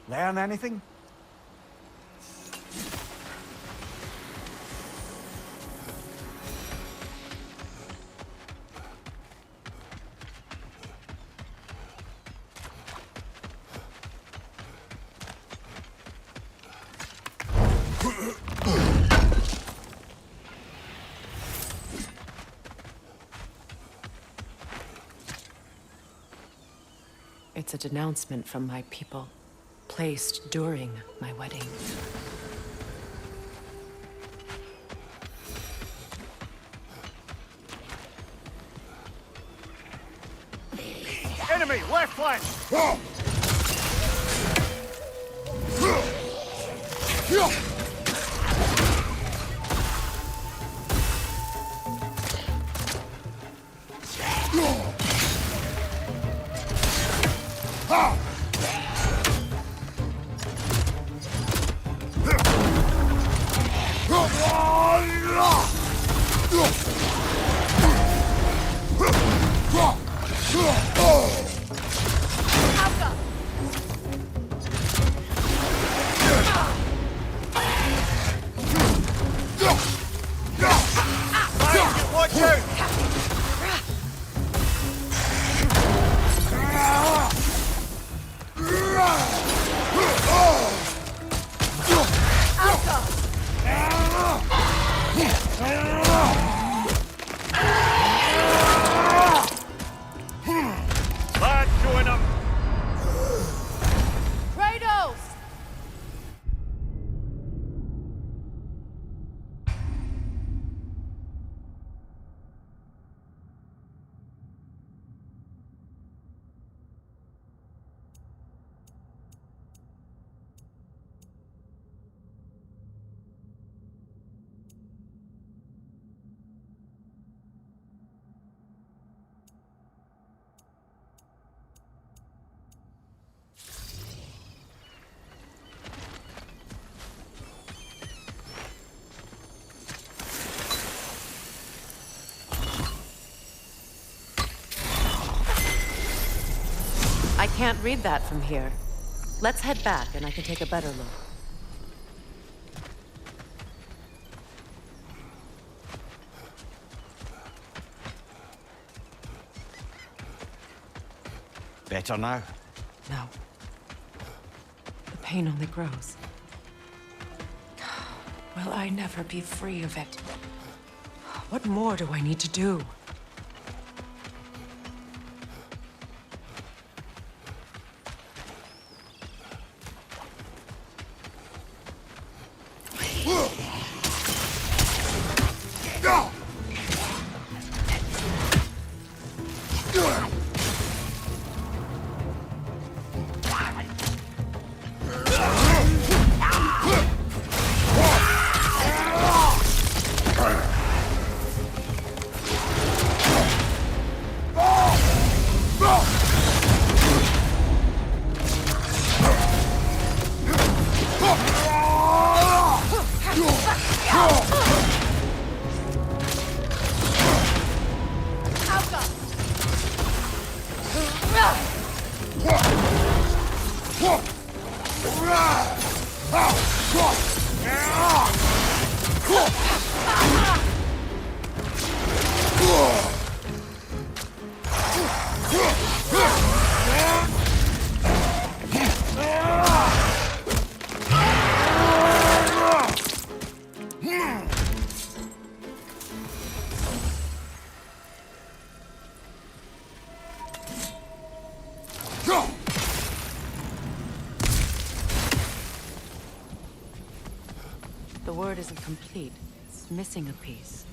Learn anything?
It's a denouncement from my people, placed during my wedding.
Enemy, left flank! Watch out!
Can't read that from here. Let's head back and I can take a better look.
Better now?
No. The pain only grows. Will I never be free of it? What more do I need to do? The word isn't complete. It's missing a piece.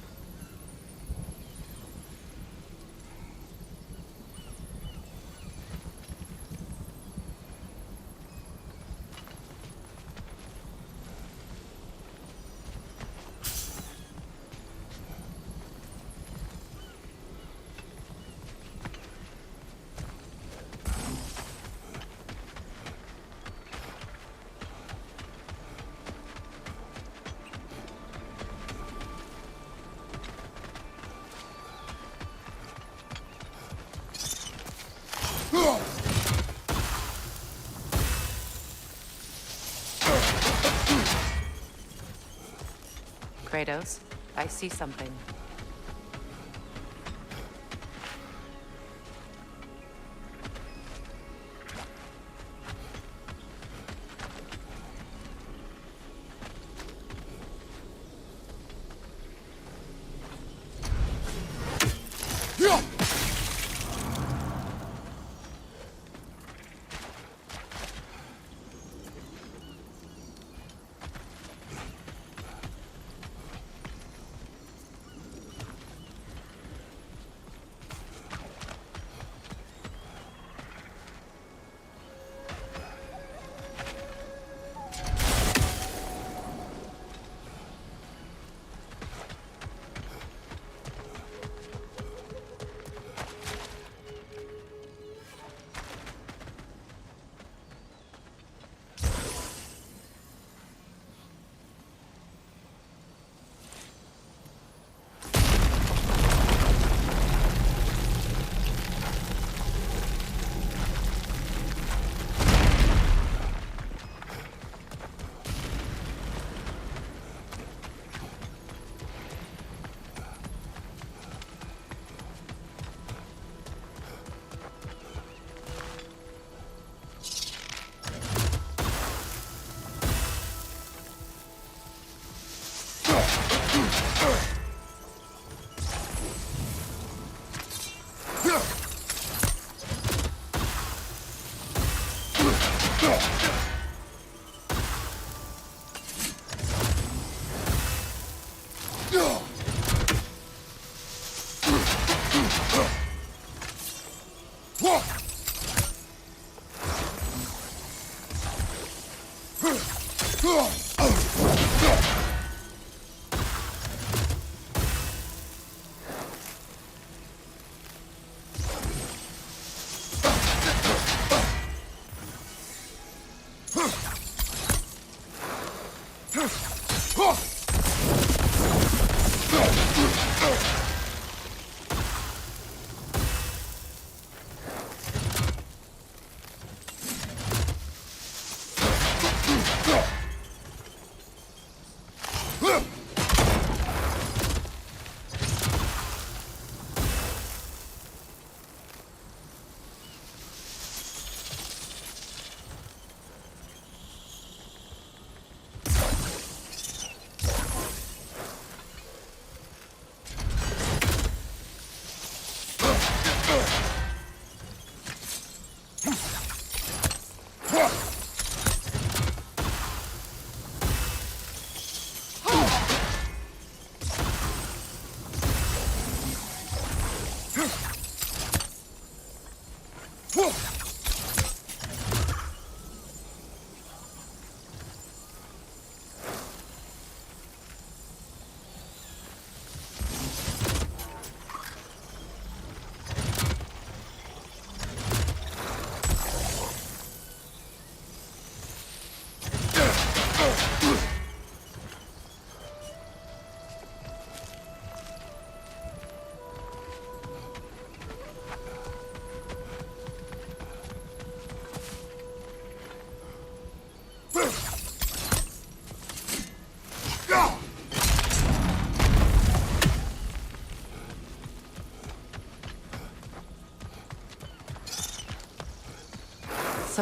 Kratos, I see something.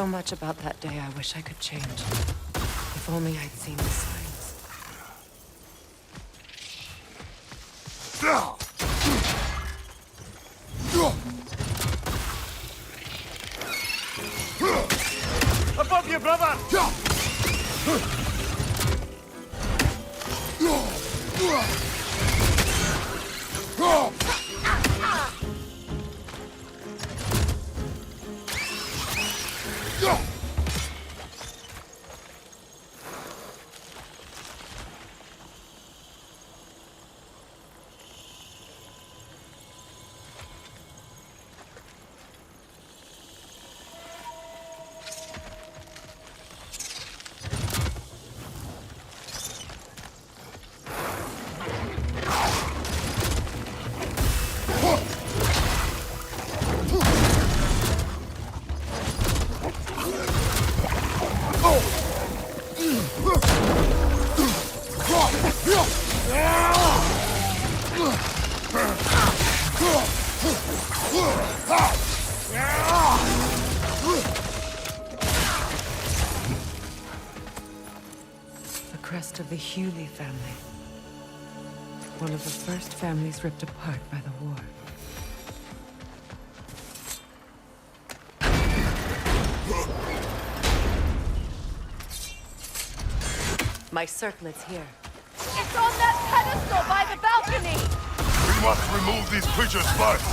so much about that day I wish I could change. If only I'd seen the signs.
Above you, brother!
The crest of the Hewley family. One of the first families ripped apart by the war. My circlet's here.
It's on that pedestal by the balcony!
We must remove these creatures first.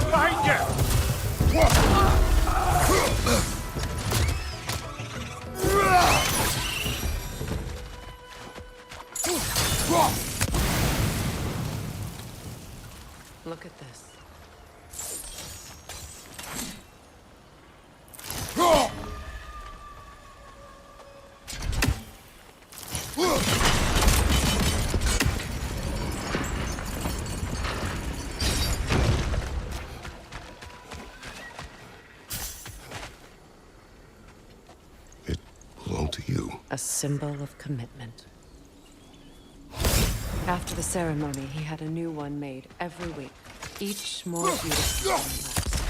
Behind you!
Look at this.
It belonged to you.
A symbol of commitment. After the ceremony, he had a new one made every week, each more beautiful than the last.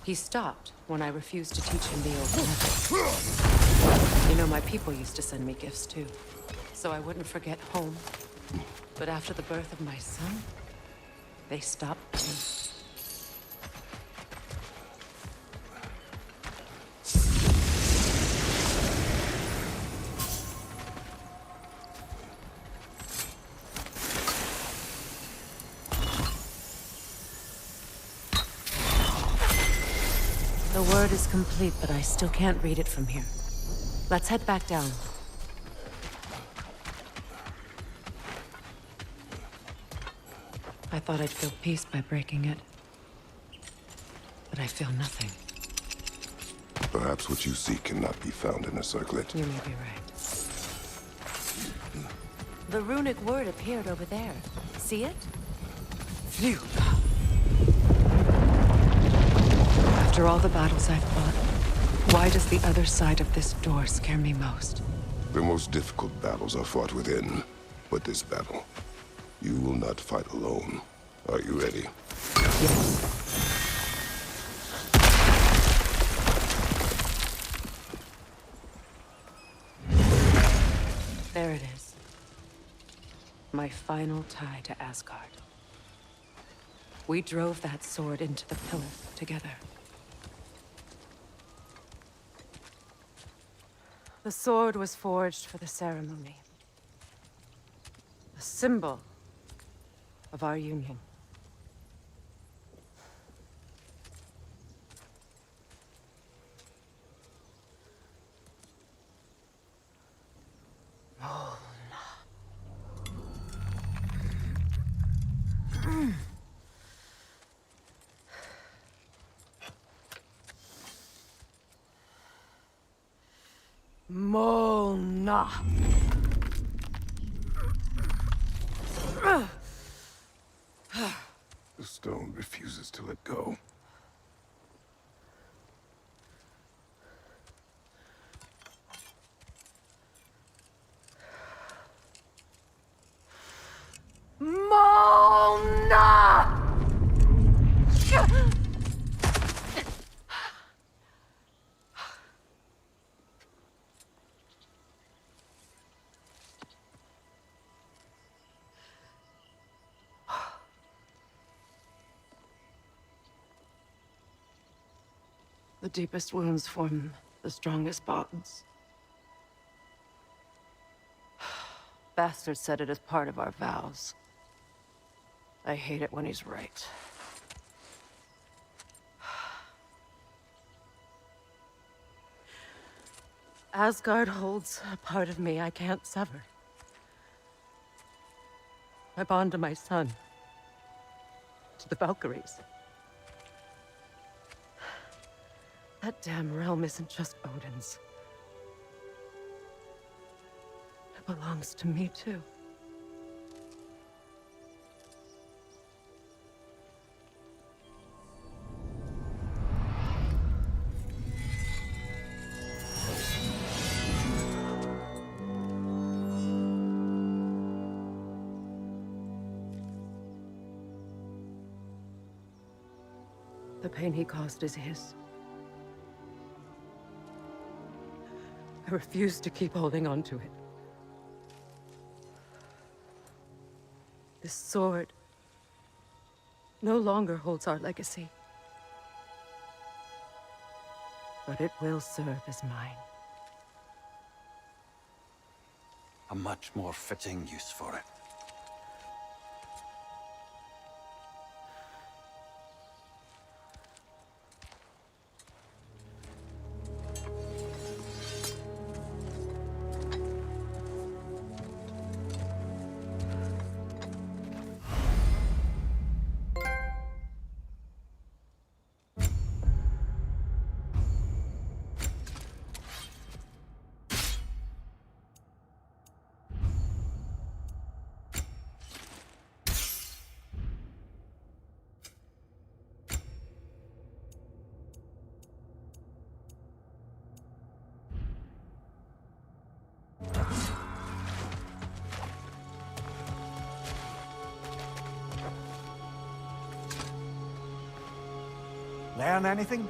He stopped when I refused to teach him the old method. You know, my people used to send me gifts too, so I wouldn't forget home. But after the birth of my son, they stopped too. The word is complete, but I still can't read it from here. Let's head back down. I thought I'd feel peace by breaking it. But I feel nothing.
Perhaps what you seek cannot be found in a circlet.
You may be right. The runic word appeared over there. See it? Phew. After all the battles I've fought, why does the other side of this door scare me most?
The most difficult battles are fought within. But this battle, you will not fight alone. Are you ready?
Yes. There it is. My final tie to Asgard. We drove that sword into the pillar together. The sword was forged for the ceremony. A symbol of our union.
The stone refuses to let go.
Mona!
The deepest wounds form the strongest bonds. Bastard said it as part of our vows. I hate it when he's right. Asgard holds a part of me I can't sever. I bond to my son. To the Valkyries. That damn realm isn't just Odin's. It belongs to me, too. The pain he caused is his. I refuse to keep holding on to it. This sword no longer holds our legacy. But it will serve as mine.
A much more fitting use for it.
Learn anything?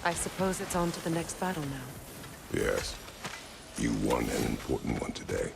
I suppose it's on to the next battle now.
Yes. You won an important one today.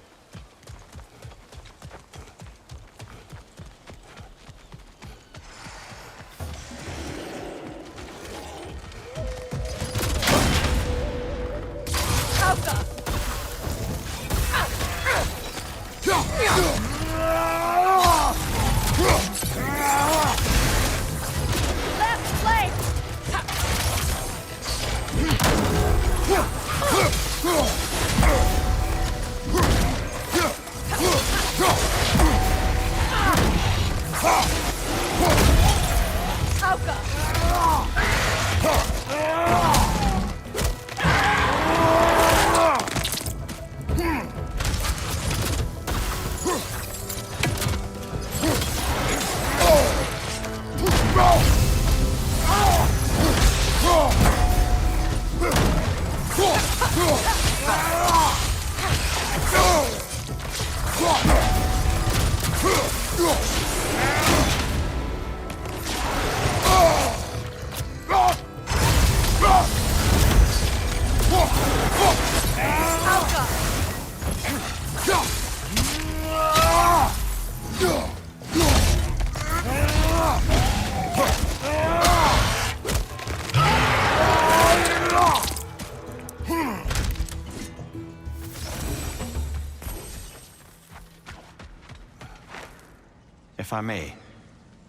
If I may.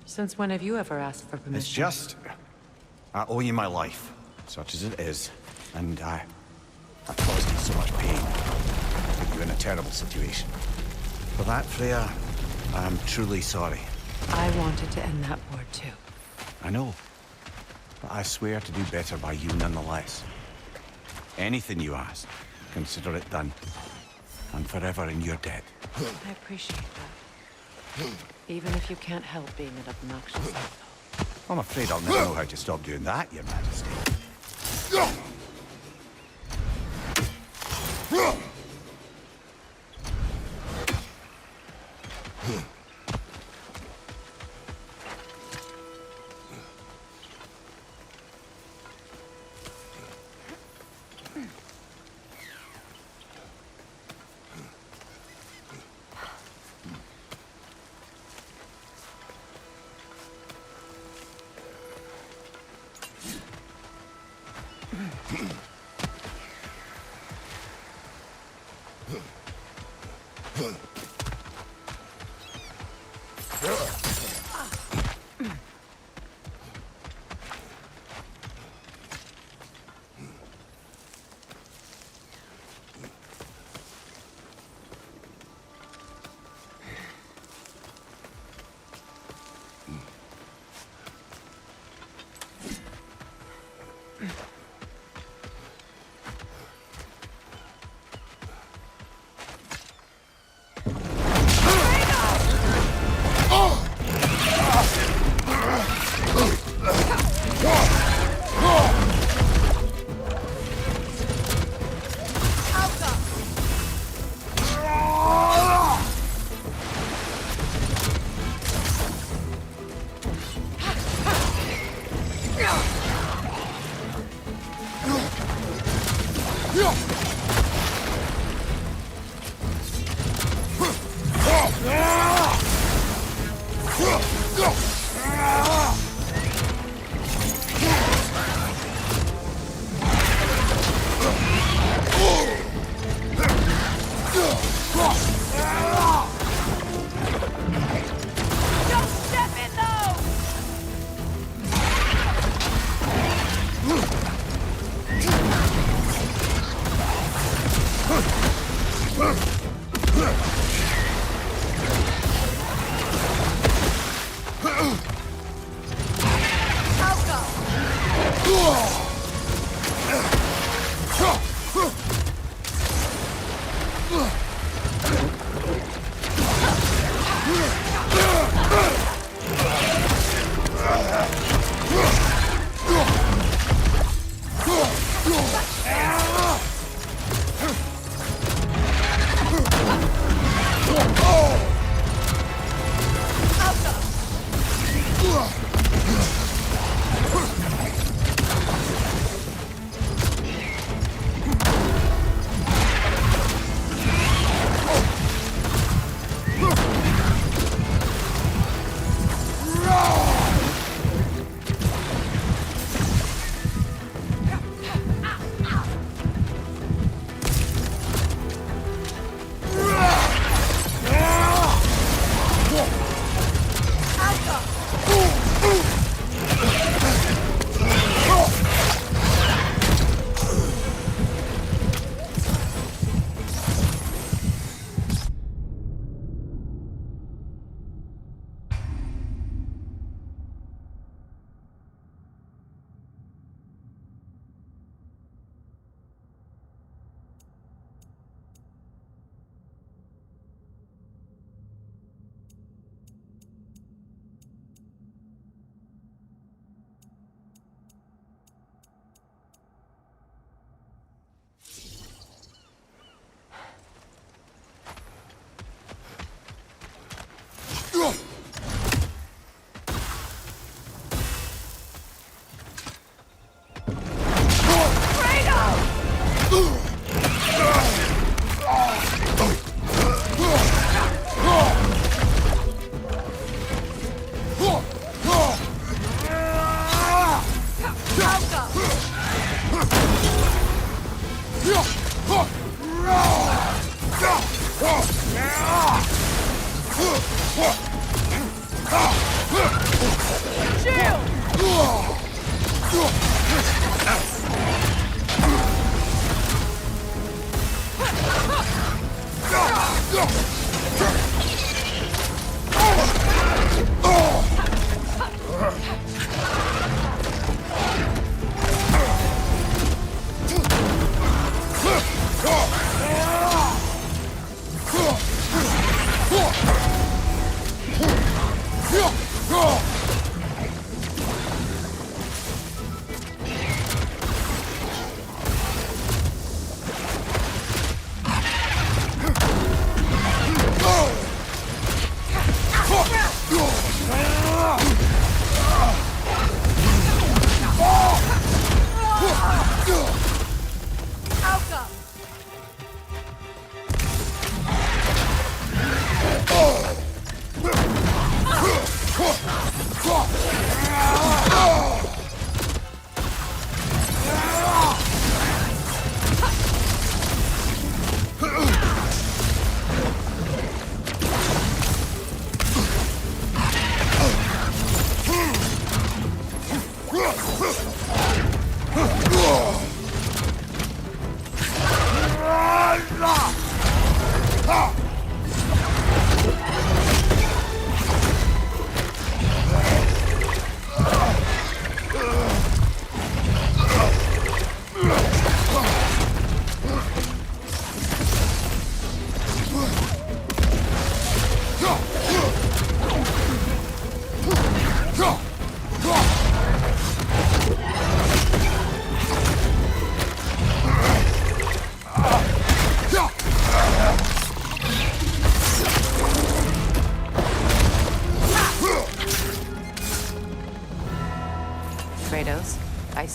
Since when have you ever asked for permission?
It's just... I owe you my life, such as it is. And I've caused you so much pain. Put you in a terrible situation. For that, Freya, I'm truly sorry.
I wanted to end that war too.
I know. But I swear to do better by you nonetheless. Anything you ask, consider it done. And forever in your debt.
I appreciate that. Even if you can't help being an obnoxious asshole.
I'm afraid I'll never know how to stop doing that, Your Majesty.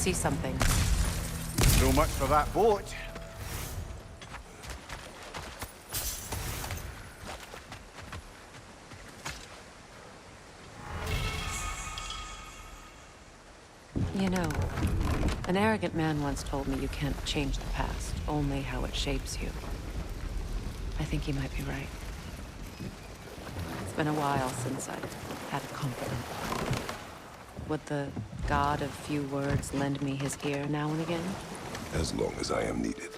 see something.
So much for that boat.
You know, an arrogant man once told me you can't change the past, only how it shapes you. I think he might be right. It's been a while since I've had a confidant. Would the god of few words lend me his ear now and again?
As long as I am needed.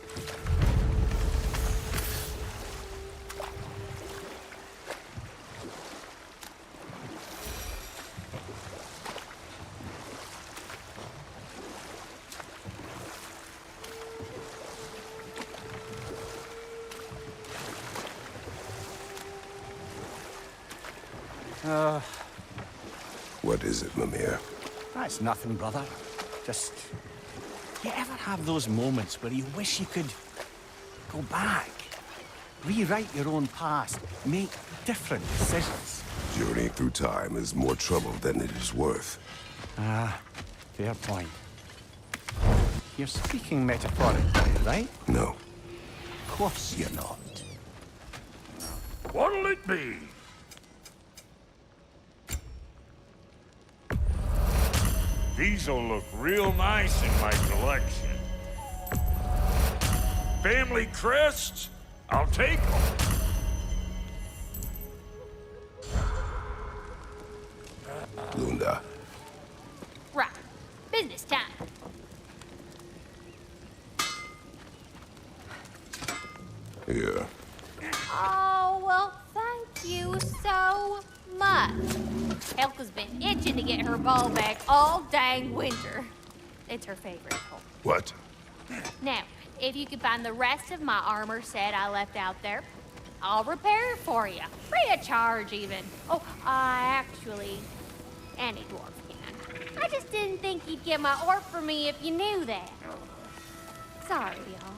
What is it, Mimir?
That's nothing, brother. Just... You ever have those moments where you wish you could go back? Rewrite your own past, make different decisions?
Journeying through time is more trouble than it is worth.
Ah, fair point. You're speaking metaphorically, right?
No.
Of course you're not.
What'll it be? These'll look real nice in my collection. Family crests? I'll take them.
Lunda.
Right. Business time.
Here.
Oh, well, thank you so much. Helka's been itching to get her ball back all dang winter. It's her favorite.
What?
Now, if you could find the rest of my armor set I left out there, I'll repair it for you. Free of charge, even. Oh, actually, any dwarf can. I just didn't think you'd get my orc for me if you knew that. Sorry, y'all.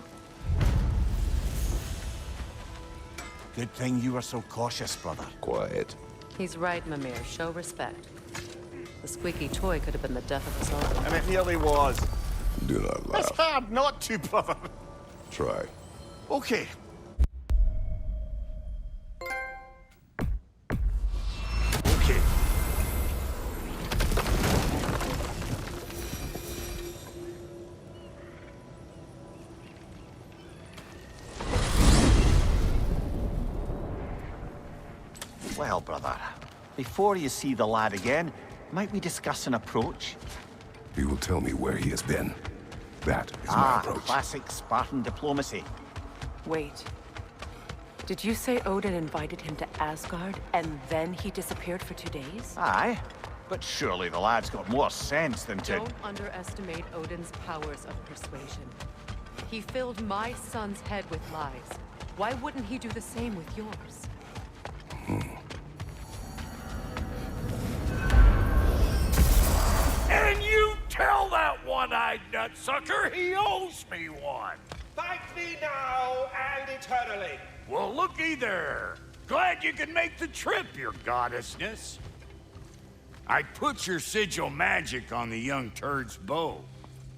Good thing you were so cautious, brother.
Quiet.
He's right, Mimir. Show respect. The squeaky toy could have been the death of us all.
And it nearly was.
Do not laugh.
It's hard not to, brother.
Try.
Okay. Okay. Well, brother, before you see the lad again, might we discuss an approach?
He will tell me where he has been. That is my approach.
Classic Spartan diplomacy.
Wait. Did you say Odin invited him to Asgard, and then he disappeared for 2 days?
Aye, but surely the lad's got more sense than to...
Don't underestimate Odin's powers of persuasion. He filled my son's head with lies. Why wouldn't he do the same with yours?
And you tell that one-eyed nutsucker he owes me one.
Thank me now and eternally.
Well, looky there. Glad you can make the trip, your goddessness. I put your sigil magic on the young turd's bow,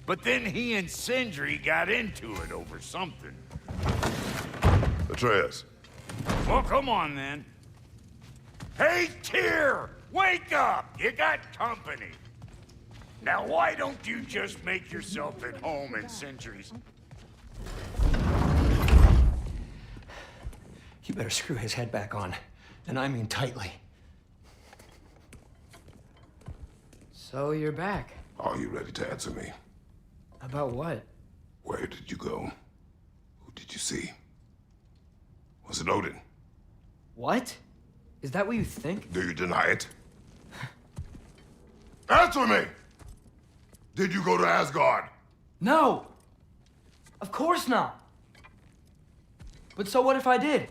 but then he and Sindri got into it over something.
Atreus.
Well, come on then. Hey, Tyr! Wake up! You got company. Now, why don't you just make yourself at home in Sindri's?
You better screw his head back on, and I mean tightly.
So you're back.
Are you ready to answer me?
About what?
Where did you go? Who did you see? Was it Odin?
What? Is that what you think?
Do you deny it? Answer me! Did you go to Asgard?
No! Of course not! But so what if I did?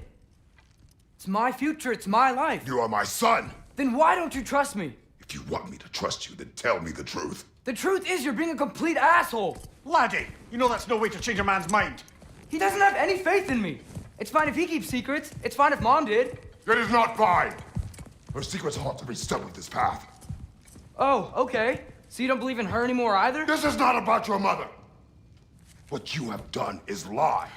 It's my future, it's my life.
You are my son!
Then why don't you trust me?
If you want me to trust you, then tell me the truth.
The truth is you're being a complete asshole!
Laddie, you know that's no way to change a man's mind.
He doesn't have any faith in me. It's fine if he keeps secrets. It's fine if Mom did.
It is not fine! Her secrets haunt every step of this path.
Oh, okay. So you don't believe in her anymore either?
This is not about your mother. What you have done is lie.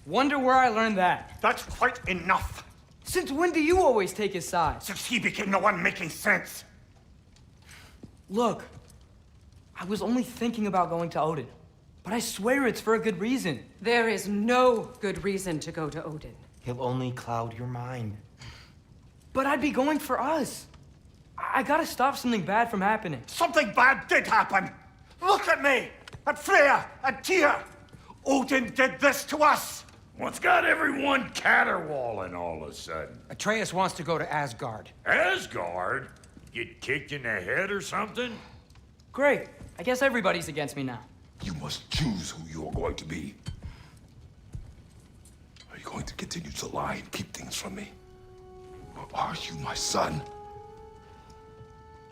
Wonder where I learned that.
That's quite enough.
Since when do you always take his side?
Since he became the one making sense.
Look, I was only thinking about going to Odin, but I swear it's for a good reason.
There is no good reason to go to Odin.
He'll only cloud your mind.
But I'd be going for us. I gotta stop something bad from happening.
Something bad did happen. Look at me, at Freya, at Tyr. Odin did this to us.
What's got everyone caterwauling all of a sudden?
Atreus wants to go to Asgard.
Asgard? Get kicked in the head or something?
Great. I guess everybody's against me now.
You must choose who you are going to be. Are you going to continue to lie and keep things from me? Or are you my son?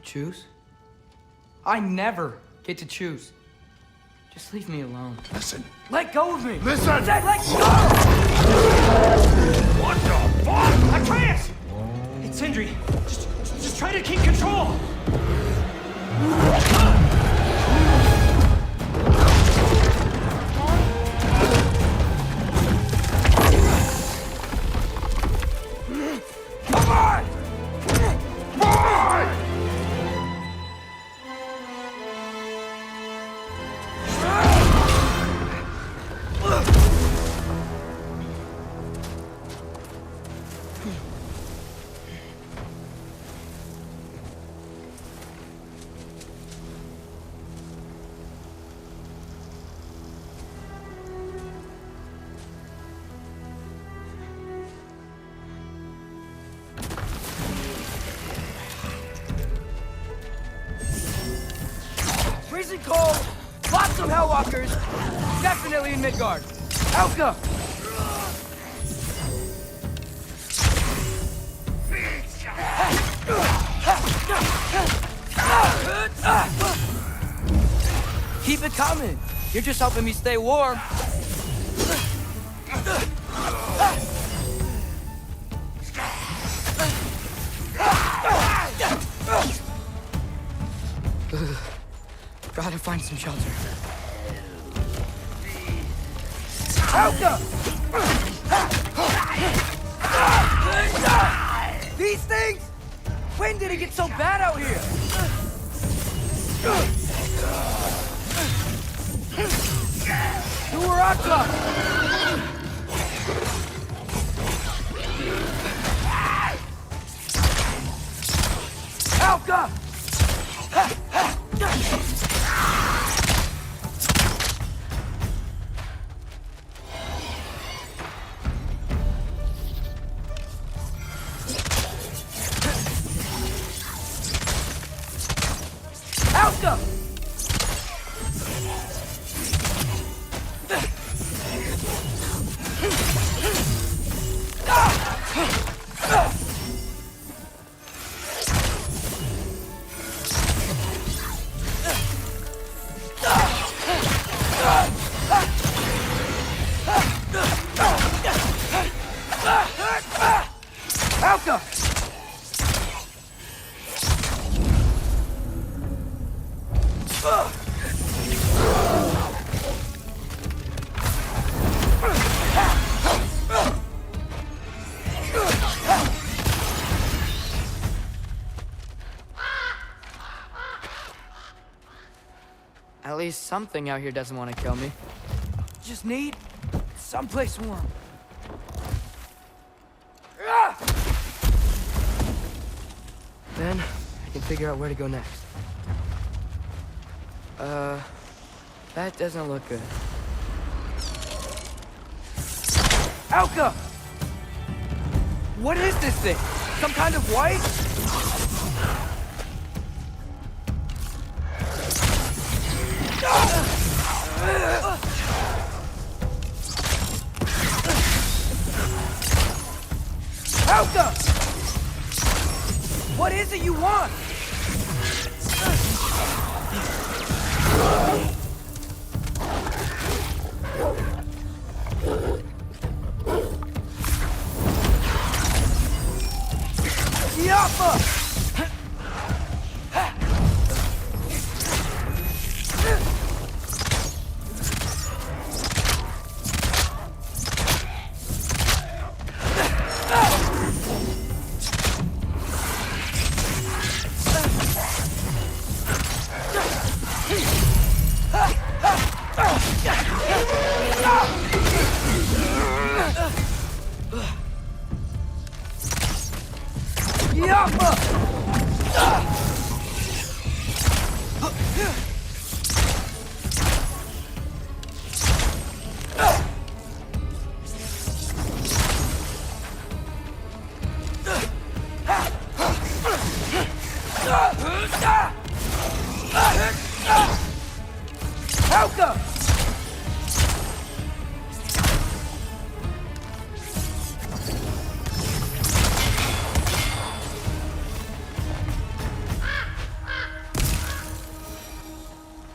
Choose? I never get to choose. Just leave me alone.
Listen.
Let go of me!
Listen!
I said let go!
What the fuck?
Atreus! It's Sindri. Just try to keep control!
Come on! Come on!
Freezing cold, lots of Hellwalkers, definitely in Midgard. Helga! Keep it coming. You're just helping me stay warm. Gotta find some shelter. Helga! These things? When did it get so bad out here? Nuaraka! Helga! Helga! Helga! At least something out here doesn't want to kill me. Just need someplace warm. Then I can figure out where to go next. That doesn't look good. Alka! What is this thing? Some kind of white? Alka! What is it you want? Yappa!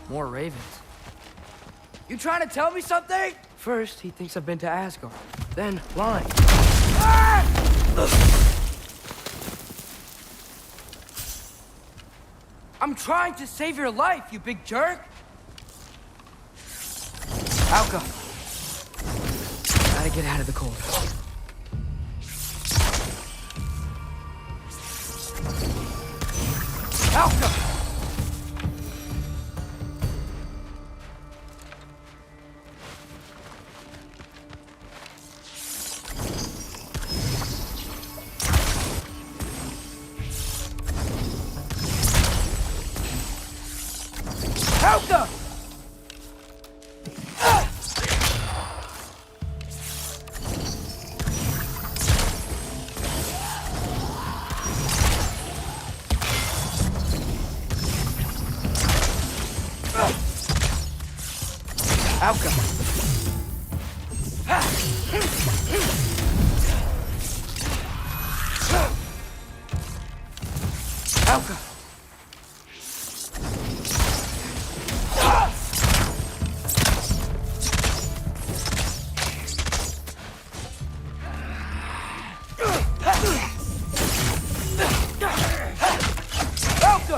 More ravens. You trying to tell me something? First, he thinks I've been to Asgard. Then, lying. I'm trying to save your life, you big jerk! Alka. Gotta get out of the cold. Alka! Alka! Alka! Alka! Alka!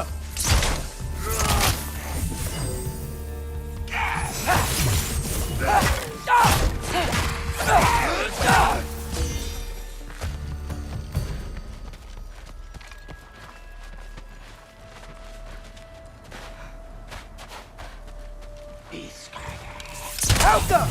Alka!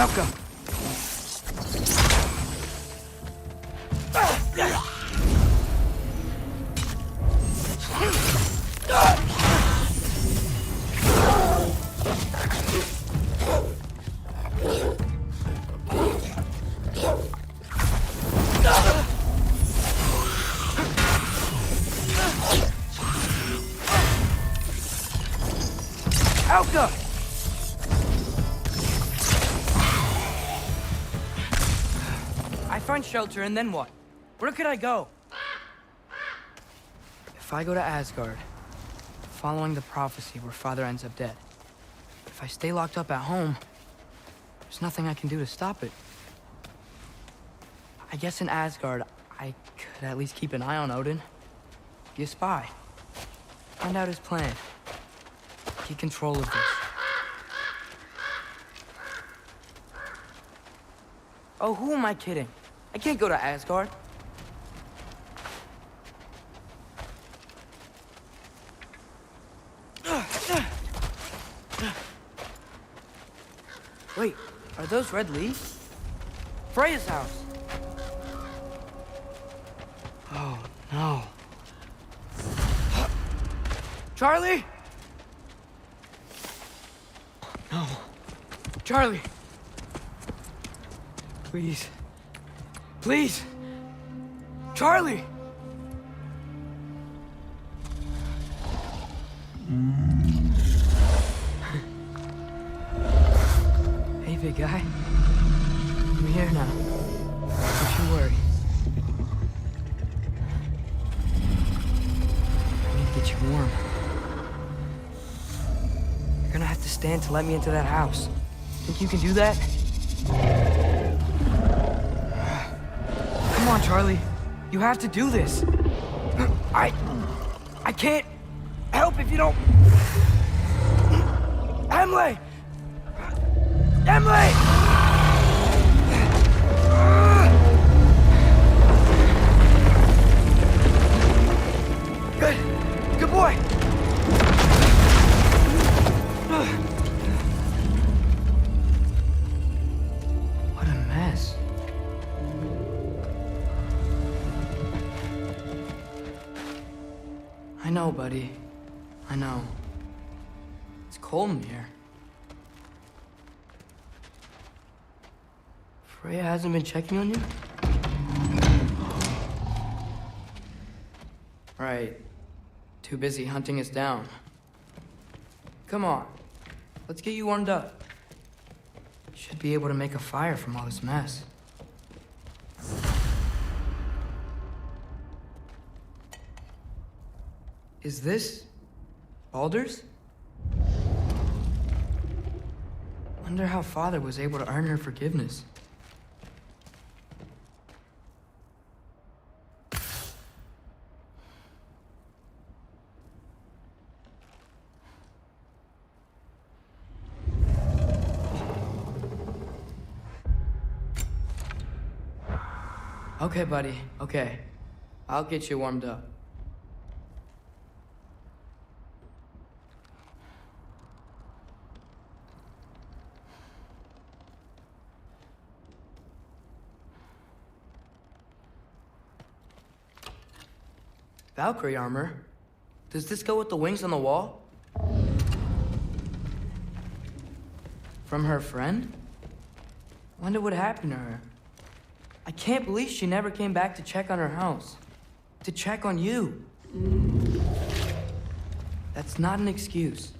Alka! Alka! I find shelter, and then what? Where could I go? If I go to Asgard, following the prophecy where Father ends up dead. If I stay locked up at home, there's nothing I can do to stop it. I guess in Asgard, I could at least keep an eye on Odin. Be a spy. Find out his plan. Get control of this. Oh, who am I kidding? I can't go to Asgard. Wait, are those red leaves? Freya's house. Oh, no. Charlie? No. Charlie! Please. Please! Charlie! Hey, big guy. I'm here now. Don't you worry. I need to get you warm. You're gonna have to stand to let me into that house. Think you can do that? on, Charlie. You have to do this. I can't help if you don't... Emily! Emily! Good boy! What a mess. I know, buddy. I know. It's cold in here. Freya hasn't been checking on you? Right. Too busy hunting us down. Come on. Let's get you warmed up. Should be able to make a fire from all this mess. Is this Balder's? Wonder how Father was able to earn her forgiveness. Okay, buddy. Okay. I'll get you warmed up. Valkyrie armor? Does this go with the wings on the wall? From her friend? Wonder what happened to her. I can't believe she never came back to check on her house. To check on you. That's not an excuse.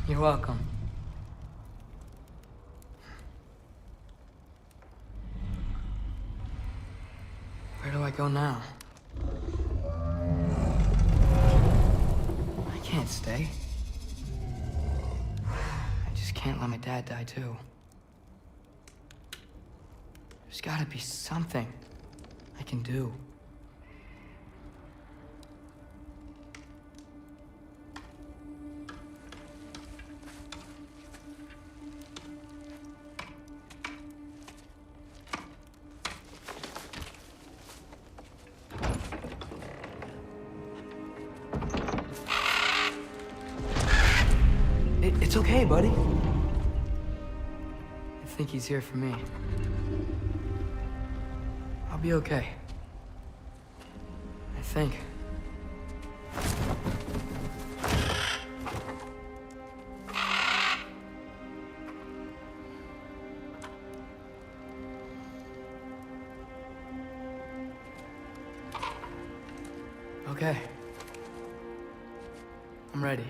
You're welcome. Where do I go now? I can't stay. I just can't let my dad die too. There's gotta be something I can do. It's okay, buddy. I think he's here for me. I'll be okay. I think. Okay. I'm ready.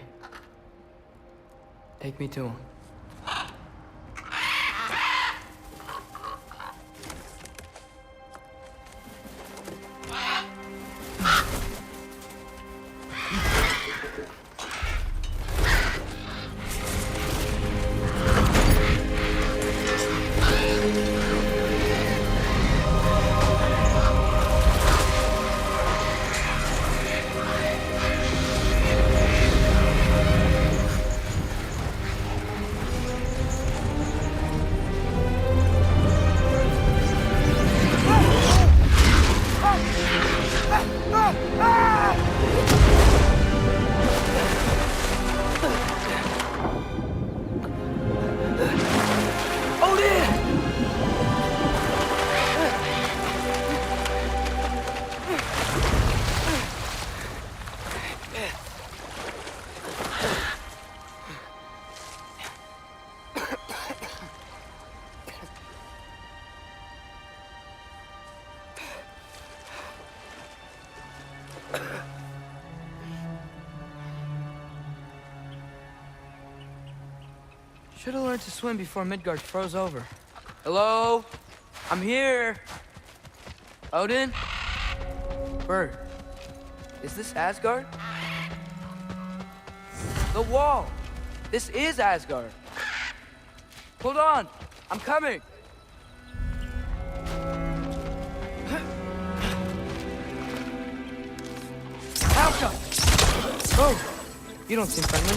Take me to him. Should have learned to swim before Midgard froze over. Hello? I'm here. Odin? Bird. Is this Asgard? The wall! This is Asgard! Hold on! I'm coming! Alka! Oh! You don't seem friendly.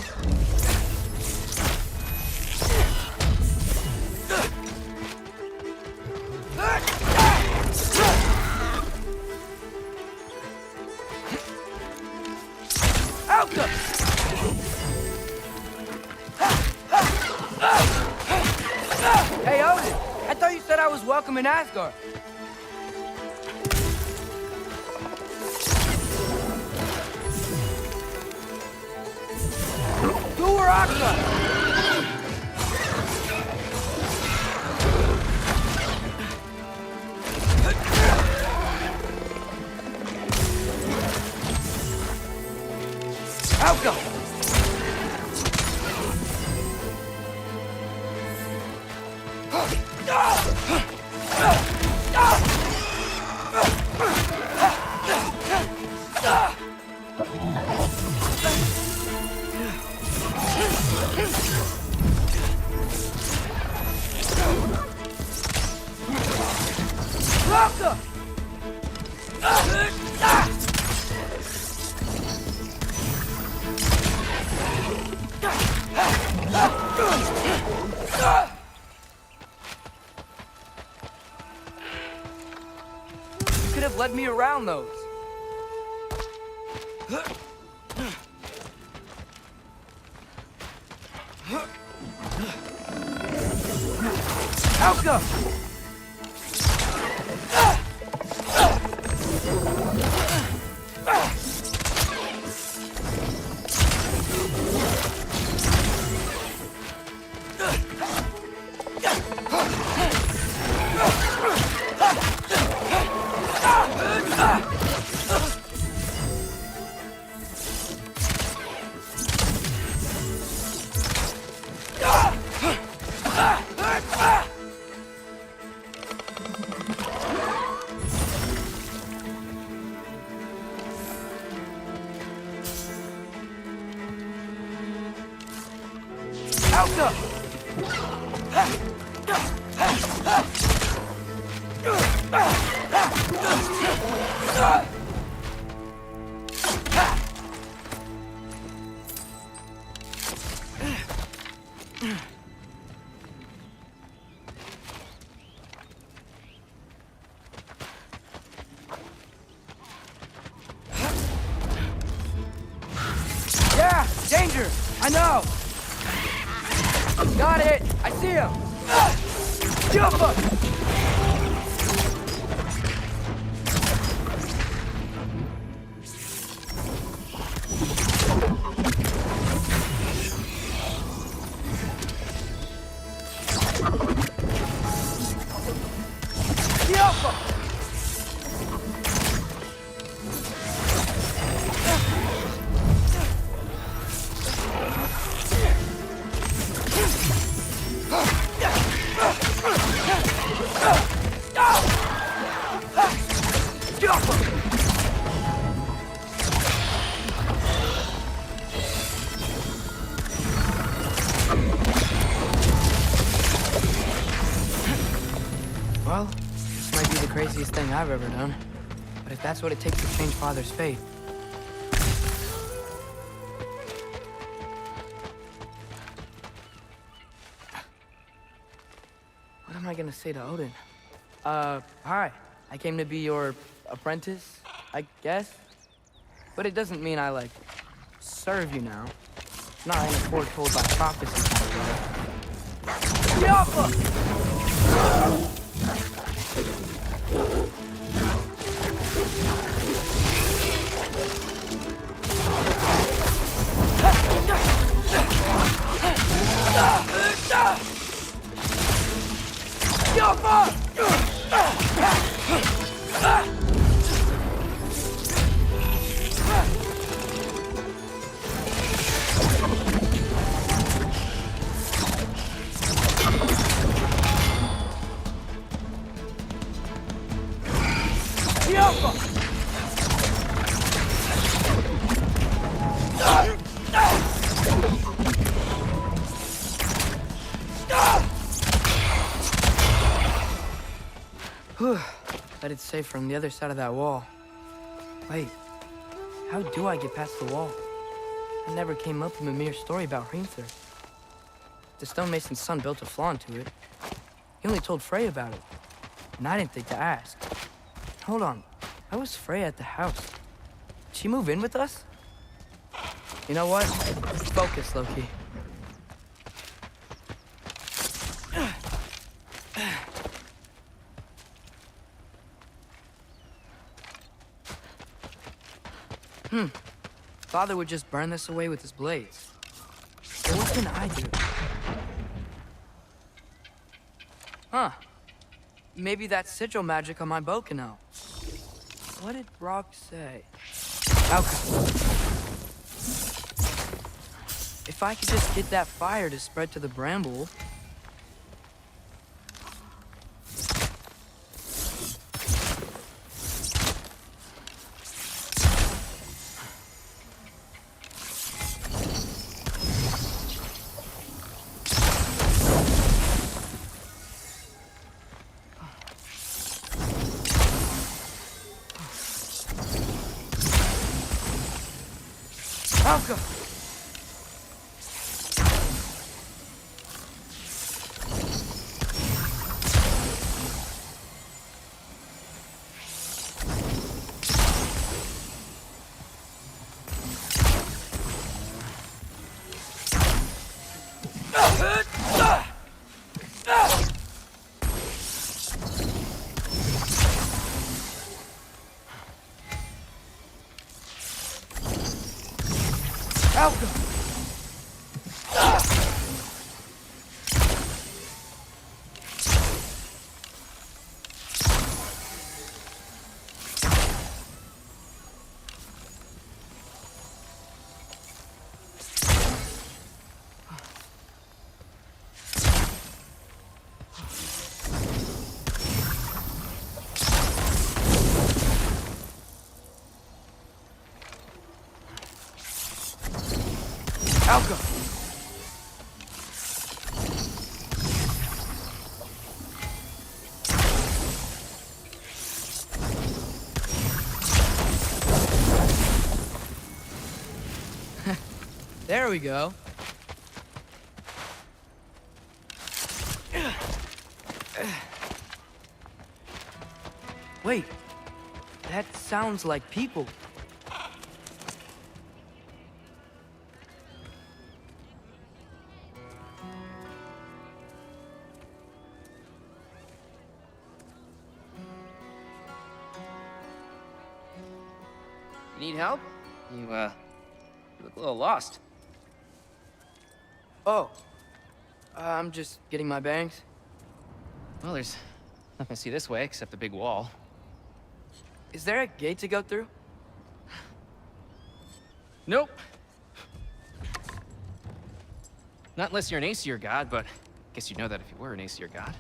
Alka! Hey, Odin! I thought you said I was welcome in Asgard. Alka! Alka! You could have led me around those. Alka! Yeah, danger! I know! Got it! I see him! Jump up! Well, this might be the craziest thing I've ever done. But if that's what it takes to change Father's fate... What am I gonna say to Odin? Hi. I came to be your apprentice, I guess? But it doesn't mean I, like, serve you now. Not in a foretold by prophecy kind of way. Yappa! Loki Alpha! Whew. Bet it's safe from the other side of that wall. Wait, how do I get past the wall? I never came up with a mere story about Hrimthur. The stonemason's son built a flaw into it. He only told Frey about it, and I didn't think to ask. Hold on, how was Frey at the house? Did she move in with us? You know what? Focus, Loki. Father would just burn this away with his blades. So what can I do? Huh. Maybe that sigil magic on my bow can help. What did Brock say? Okay. If I could just get that fire to spread to the bramble... Alka! Alka! Alka! There we go. Wait, that sounds like people.
Need help? You look a little lost.
Oh, I'm just getting my bangs.
Well, there's nothing to see this way except the big wall.
Is there a gate to go through?
Nope. Not unless you're an Aesir god, but I guess you'd know that if you were an Aesir god.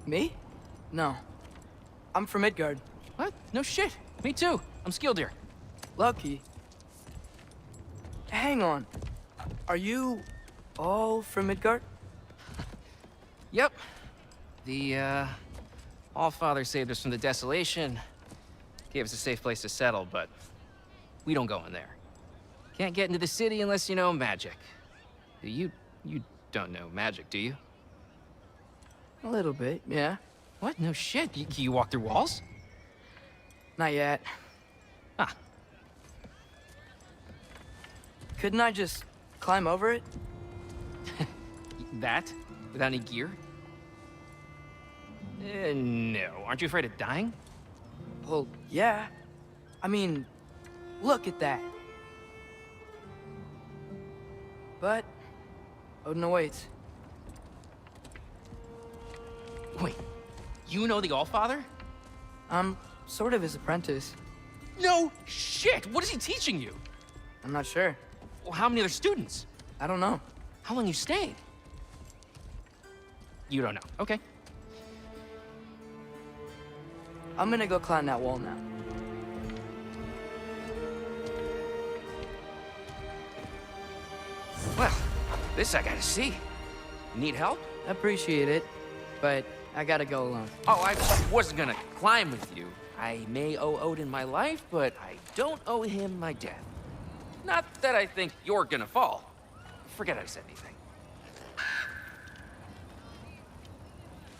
Me? No. I'm from Midgard.
What? No shit. Me too. I'm Skildir.
Lucky. Hang on. Are you all from Midgard?
Yep. The, Allfather saved us from the desolation. Gave us a safe place to settle, but we don't go in there. Can't get into the city unless you know magic. You don't know magic, do you?
A little bit, yeah.
What? No shit. Can you walk through walls?
Not yet.
Ah.
Couldn't I just climb over it?
That? Without any gear? No. Aren't you afraid of dying?
Well, yeah. I mean, look at that. But Odin awaits.
Wait, you know the Allfather?
I'm sort of his apprentice.
No shit! What is he teaching you?
I'm not sure.
Well, how many other students?
I don't know.
How long you staying? You don't know. Okay.
I'm gonna go climb that wall now.
Well, this I gotta see. Need help?
Appreciate it, but I gotta go alone.
Oh, I wasn't gonna climb with you. I may owe Odin my life, but I don't owe him my death. Not that I think you're gonna fall. Forget I said anything.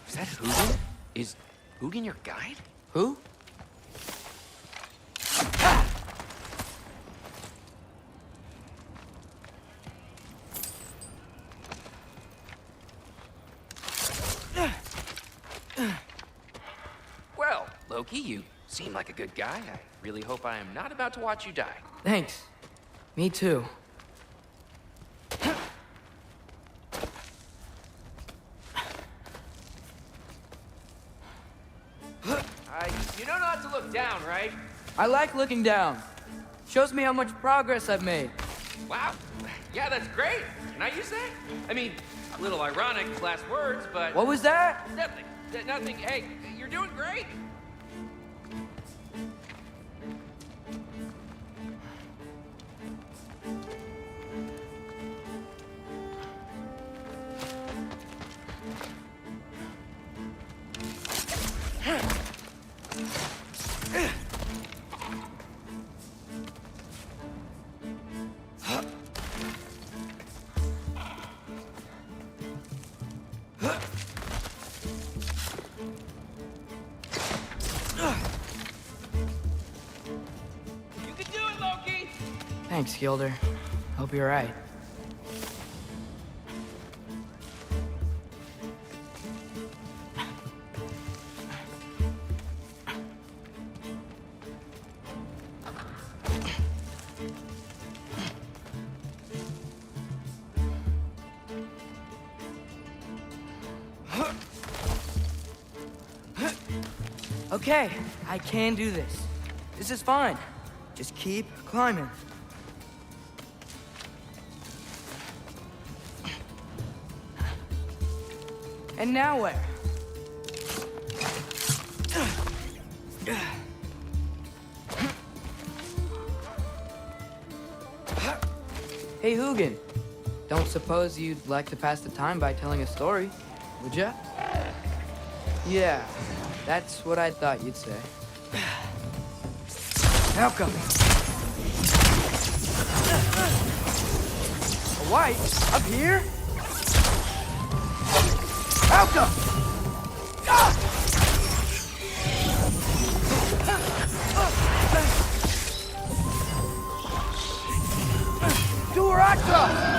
Is that Hugin? Is Hugin your guide?
Who?
Well, Loki, you seem like a good guy. I really hope I am not about to watch you die.
Thanks. Me too.
You know not to look down, right?
I like looking down. Shows me how much progress I've made.
Wow. Yeah, that's great. Can I use that? I mean, a little ironic, last words, but...
What was that?
Nothing. Nothing. Hey, you're doing great.
Thanks, Gilder. Hope you're right. Okay, I can do this. This is fine. Just keep climbing. And now where? Hey, Hugin. Don't suppose you'd like to pass the time by telling a story, would ya? Yeah, that's what I thought you'd say. Now come. A white? Up here? Malcolm! Durata!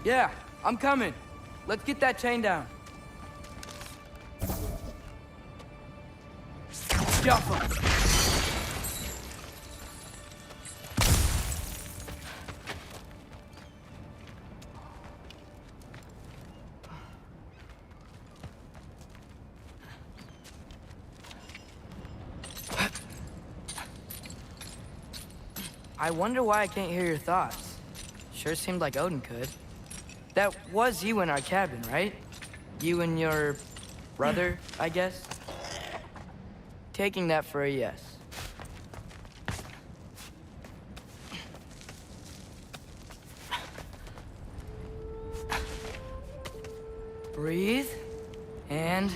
Yeah, I'm coming. Let's get that chain down. Jump him. I wonder why I can't hear your thoughts. Sure seemed like Odin could. That was you in our cabin, right? You and your brother, I guess? Taking that for a yes. Breathe, and...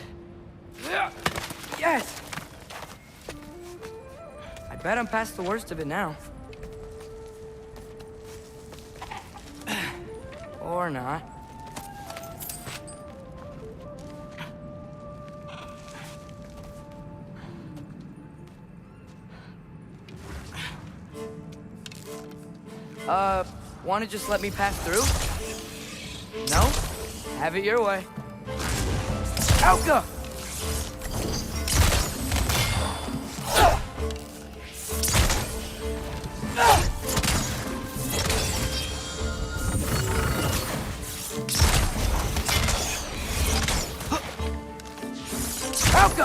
Yes! I bet I'm past the worst of it now. Or not. Wanna just let me pass through? No? Have it your way. Alka! Alka!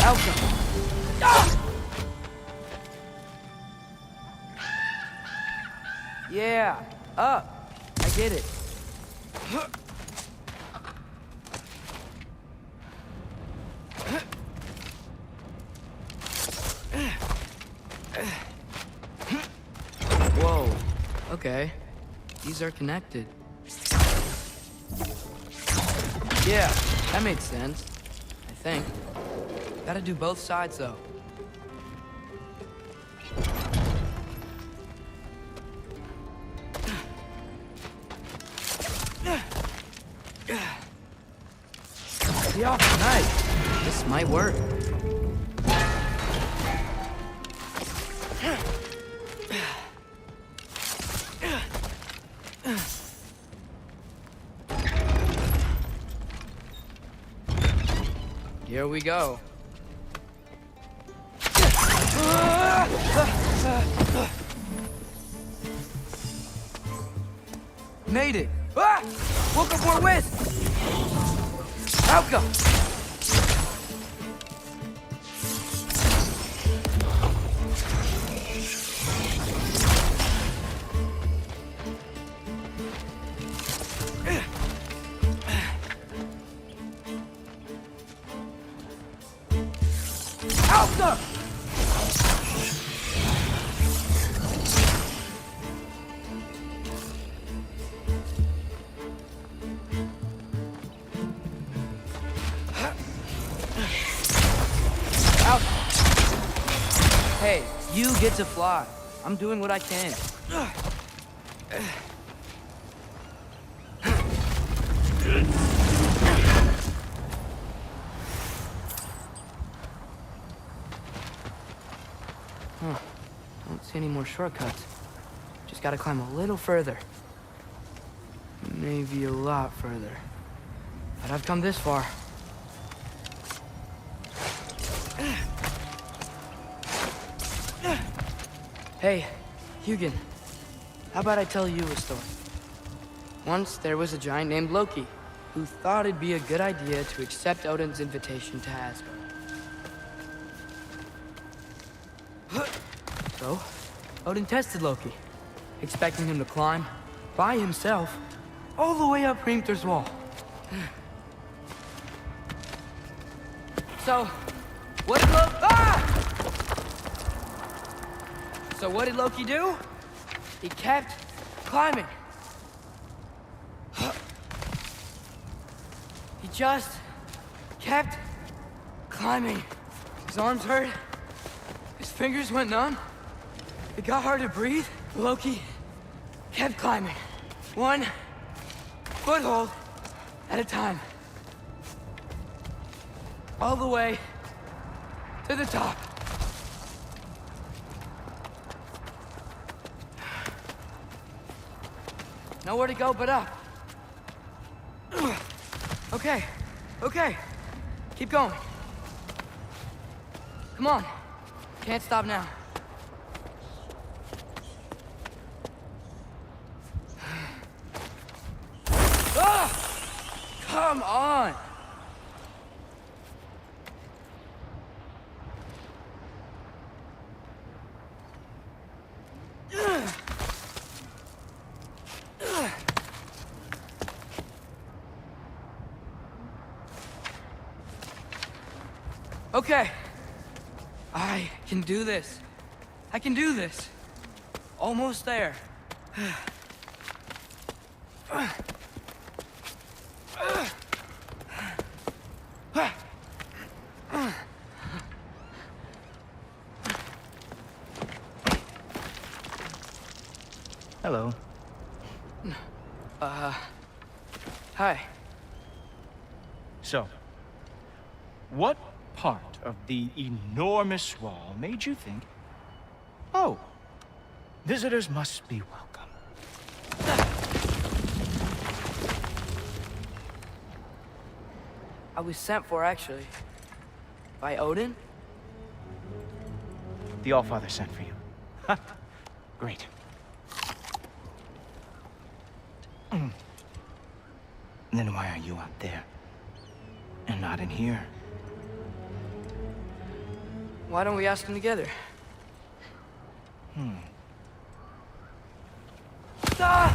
Alka! Yeah, up. I get it. Whoa. Okay. These are connected. Yeah, that made sense. I think. Gotta do both sides, though. Yeah, nice. This might work. Here we go. Made it! Ah! Woke up more whiz! Alka! Alka! Hey, you get to fly. I'm doing what I can. Huh. Don't see any more shortcuts. Just gotta climb a little further. Maybe a lot further. But I've come this far. Hey, Hugin. How about I tell you a story? Once there was a giant named Loki who thought it'd be a good idea to accept Odin's invitation to Asgard. So, Odin tested Loki, expecting him to climb by himself all the way up Hrimthur's wall. So, what did Loki... So what did Loki do? He kept climbing. He just kept climbing. His arms hurt. His fingers went numb. It got hard to breathe. Loki kept climbing. One foothold at a time. All the way to the top. Nowhere to go but up. Okay, okay. Keep going. Come on. Can't stop now. Ah! Come on! Okay. I can do this. I can do this. Almost there.
Hello.
Hi.
So, what part of the enormous wall made you think, oh, visitors must be welcome?
I was sent for, actually. By Odin?
The Allfather sent for you. Ha! Great. Then why are you out there? And not in here?
Why don't we ask them together? Ah!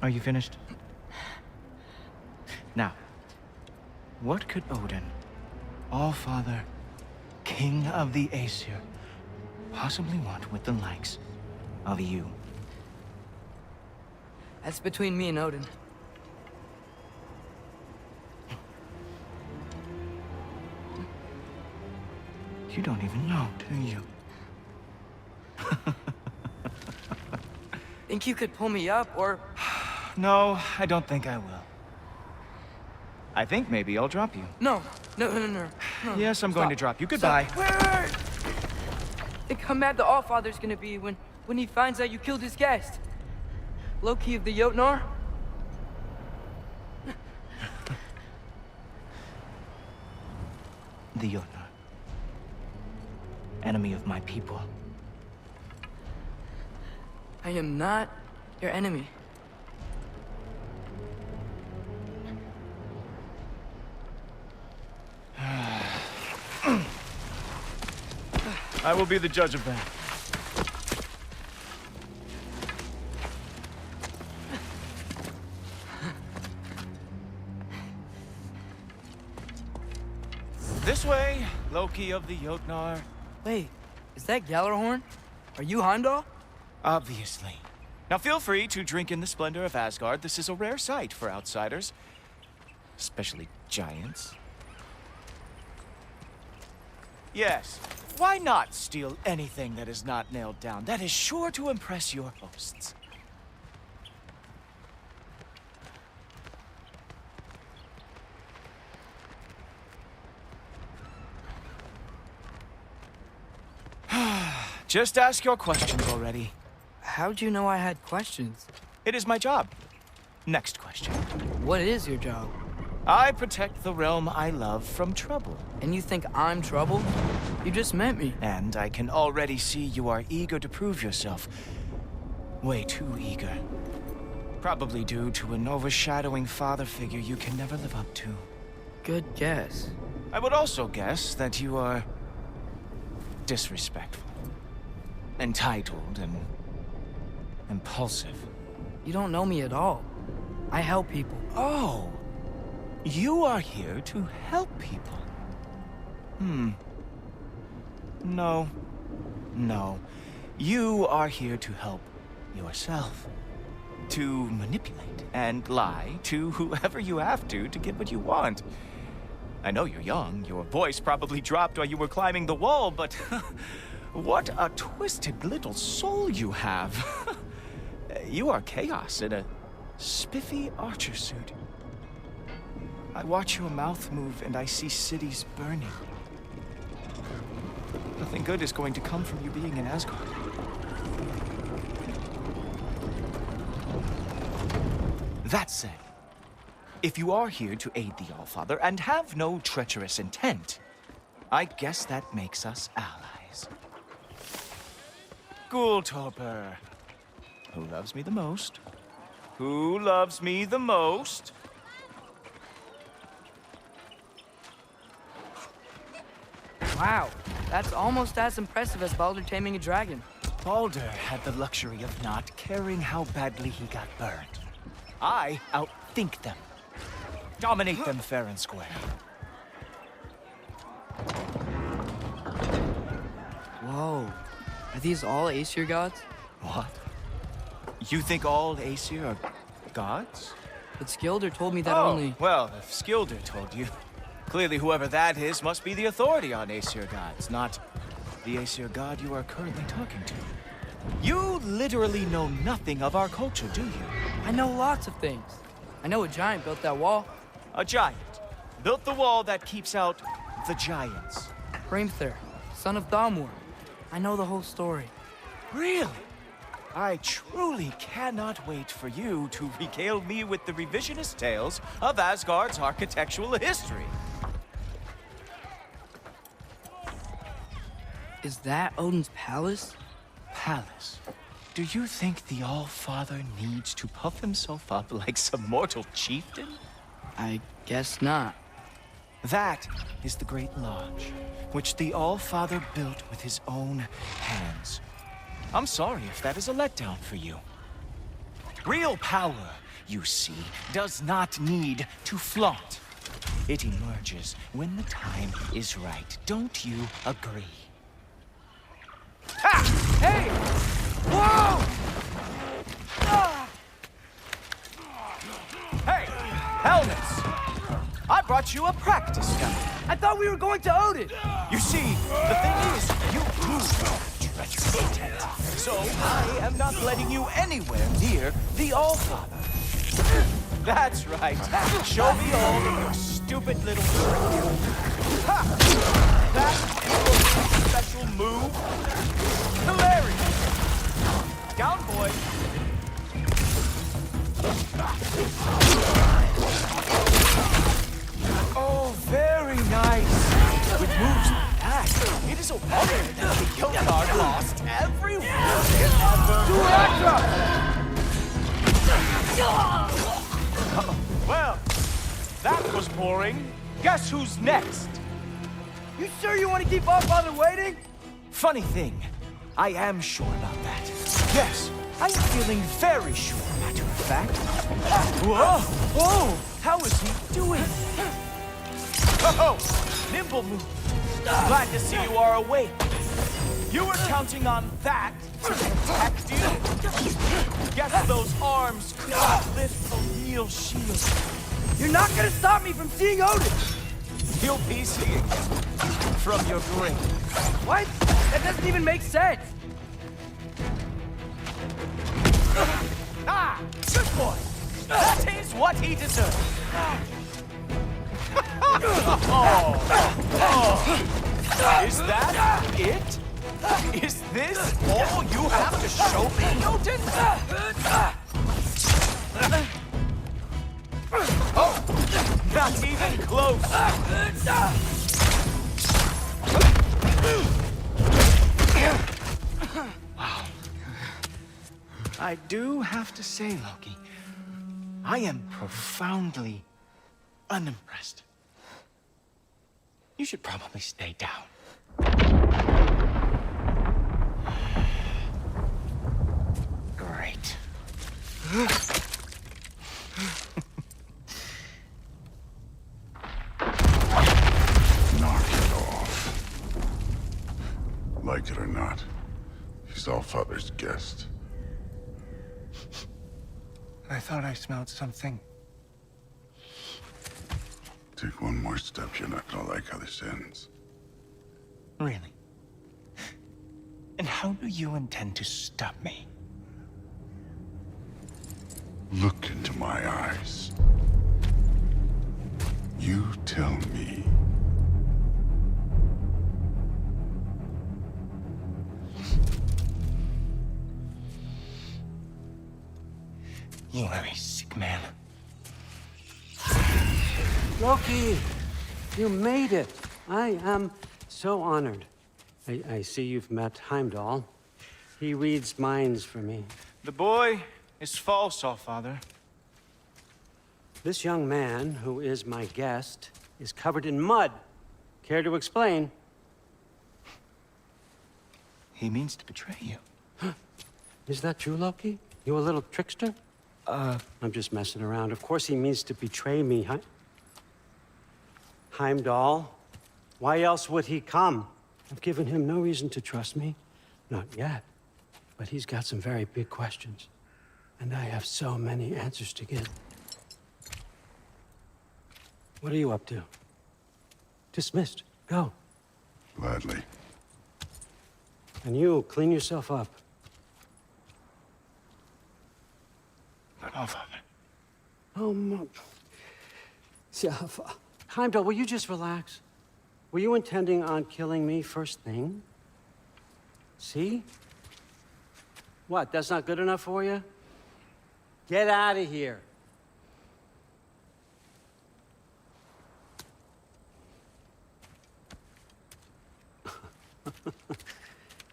Are you finished? Now, what could Odin, Allfather, King of the Aesir, possibly want with the likes of you?
That's between me and Odin.
You don't even know, do you?
Think you could pull me up, or...
No, I don't think I will. I think maybe I'll drop you.
No.
Yes, I'm going to drop you. Goodbye.
Wait. Think how mad the Allfather's gonna be when he finds out you killed his guest. Loki of the Jotnar?
The Jotnar. Enemy of my people.
I am not your enemy.
I will be the judge of that. This way, Loki of the Jotnar.
Wait, is that Gjallarhorn? Are you Heimdall?
Obviously. Now feel free to drink in the splendor of Asgard. This is a rare sight for outsiders. Especially giants. Yes, why not steal anything that is not nailed down? That is sure to impress your hosts. Just ask your questions already.
How'd you know I had questions?
It is my job. Next question.
What is your job?
I protect the realm I love from trouble.
And you think I'm trouble? You just met me.
And I can already see you are eager to prove yourself. Way too eager. Probably due to an overshadowing father figure you can never live up to.
Good guess.
I would also guess that you are disrespectful, entitled, and impulsive.
You don't know me at all. I help people.
Oh, you are here to help people. No. You are here to help yourself. To manipulate and lie to whoever you have to get what you want. I know you're young. Your voice probably dropped while you were climbing the wall, but what a twisted little soul you have. You are chaos in a spiffy archer suit. I watch your mouth move and I see cities burning.
Nothing good is going to come from you being in Asgard. That said, if you are here to aid the Allfather and have no treacherous intent, I guess that makes us allies. Ghoultoper. Who loves me the most? Who loves me the most?
Wow, that's almost as impressive as Baldur taming a dragon.
Baldur had the luxury of not caring how badly he got burned. I outthink them. Dominate them fair and square.
Whoa. Are these all Aesir gods?
What? You think all Aesir are gods?
But Skilder told me that only...
Well, if Skilder told you, clearly whoever that is must be the authority on Aesir gods, not the Aesir god you are currently talking to. You literally know nothing of our culture, do you?
I know lots of things. I know a giant built that wall.
A giant built the wall that keeps out the giants.
Hrimthur, son of Thamur. I know the whole story.
Really? I truly cannot wait for you to regale me with the revisionist tales of Asgard's architectural history.
Is that Odin's palace?
Palace? Do you think the All-Father needs to puff himself up like some mortal chieftain?
I guess not.
That is the Great Lodge, which the All-Father built with his own hands. I'm sorry if that is a letdown for you. Real power, you see, does not need to flaunt. It emerges when the time is right. Don't you agree? Ha! Hey! Whoa! Hey! Helmets! I brought you a practice gun.
I thought we were going to Odin!
You see, the thing is, you do treacherous intent. So I am not letting you anywhere near the Allfather. That's right. Show me all of your stupid little tricks. Ha! That's your special move. Hilarious. Down, boy. Oh, very nice. With moves like that, it is a wonder that the Yokar lost every war it ever... Well, that was boring. Guess who's next?
You sure you want to keep Allfather waiting?
Funny thing, I am sure about that. Yes, I am feeling very sure, matter of fact. Whoa! Whoa! How is he doing? Oh, nimble move. Glad to see you are awake. You were counting on that to protect you? Guess those arms could not lift a real shield.
You're not gonna stop me from seeing Odin!
You'll be seeing him from your grave.
What? That doesn't even make sense!
Ah! Good boy! That is what he deserves! Is that it? Is this all you have to show me, Jotun? Oh! Not even close! Wow. I do have to say, Loki, I am profoundly unimpressed. You should probably stay down. Great.
Knock it off. Like it or not, he's Allfather's guest.
I thought I smelled something.
Take one more step, you're not gonna like how this ends.
Really? And how do you intend to stop me?
Look into my eyes. You tell me.
You are a sick man.
Loki! You made it! I am so honored. I see you've met Heimdall. He reads minds for me.
The boy is false, Allfather.
This young man, who is my guest, is covered in mud. Care to explain?
He means to betray you.
Is that true, Loki? You a little trickster? I'm just messing around. Of course he means to betray me, Heimdall? Why else would he come? I've given him no reason to trust me. Not yet. But he's got some very big questions. And I have so many answers to give. What are you up to? Dismissed. Go.
Gladly.
And you, clean yourself up.
But Allfather.
Oh, yeah, Heimdall, will you just relax? Were you intending on killing me first thing? See? What, that's not good enough for you? Get out of here.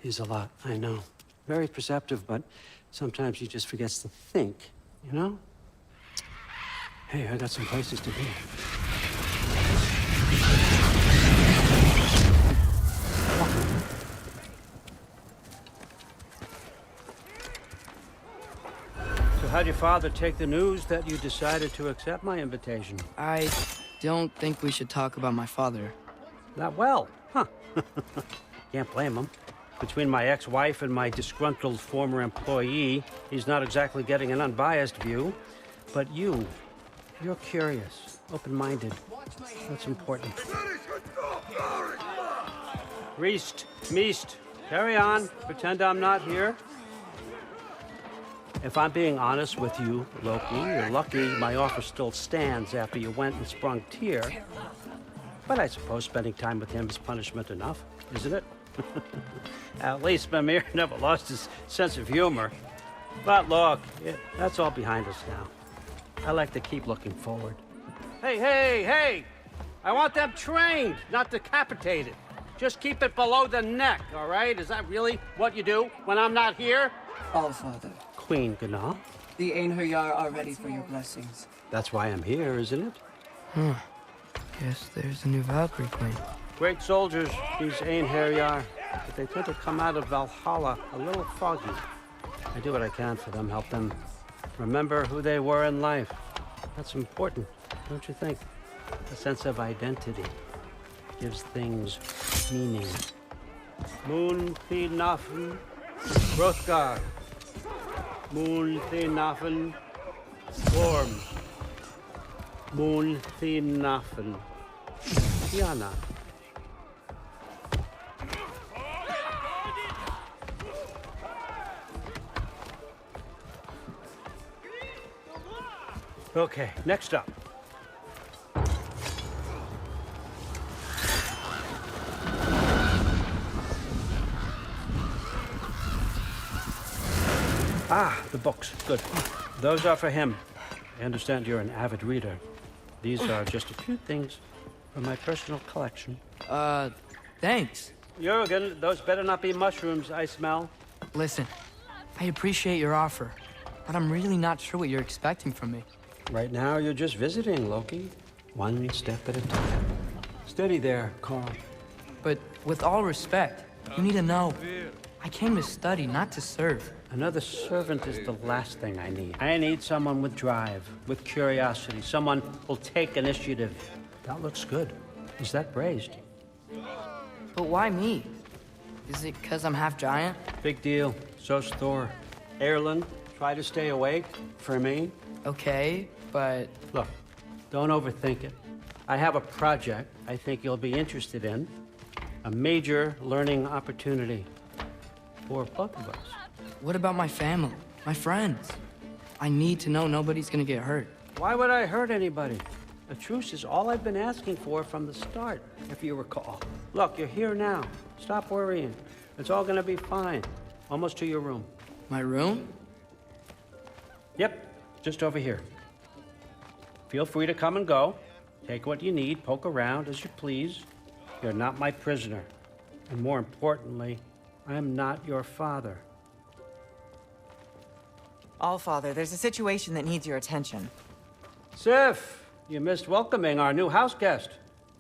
He's a lot, I know. Very perceptive, but sometimes he just forgets to think, you know? Hey, I got some places to be. So how'd your father take the news that you decided to accept my invitation?
I don't think we should talk about my father.
Not well, huh? Can't blame him. Between my ex-wife and my disgruntled former employee, he's not exactly getting an unbiased view. But you're curious, open-minded. That's important. Meest, carry on. Pretend I'm not here. If I'm being honest with you, Loki, you're lucky my offer still stands after you went and sprung Tyr. But I suppose spending time with him is punishment enough, isn't it? At least Mimir never lost his sense of humor. But look, that's all behind us now. I like to keep looking forward. Hey! I want them trained, not decapitated. Just keep it below the neck, all right? Is that really what you do when I'm not here?
Allfather.
Queen Gná.
The Einherjar are ready for your blessings.
That's why I'm here, isn't it?
Guess there's a new Valkyrie Queen.
Great soldiers, these Einherjar. But they tend to come out of Valhalla a little foggy. I do what I can for them, help them remember who they were in life. That's important, don't you think? A sense of identity gives things meaning. Moon Thinafen, Hrothgar. Moon Thinafen, Worm. Moon Thinafen, Tiana. Okay, next up. The books. Good. Those are for him. I understand you're an avid reader. These are just a few things from my personal collection.
Thanks.
Jurgen, those better not be mushrooms I smell.
Listen, I appreciate your offer, but I'm really not sure what you're expecting from me.
Right now, you're just visiting, Loki. One step at a time. Steady there, Carl.
But with all respect, you need to know, I came to study, not to serve.
Another servant is the last thing I need. I need someone with drive, with curiosity, someone who'll take initiative. That looks good. Is that praised?
But why me? Is it because I'm half giant?
Big deal. So's Thor. Erlen, try to stay awake for me.
Okay, but...
Look, don't overthink it. I have a project I think you'll be interested in. A major learning opportunity for both of us.
What about my family? My friends? I need to know nobody's gonna get hurt.
Why would I hurt anybody? A truce is all I've been asking for from the start, if you recall. Look, you're here now. Stop worrying. It's all gonna be fine. Almost to your room.
My room?
Yep. just over here. Feel free to come and go. Take what you need, poke around as you please. You're not my prisoner. And more importantly, I am not your father.
Allfather, there's a situation that needs your attention.
Sif, you missed welcoming our new house guest.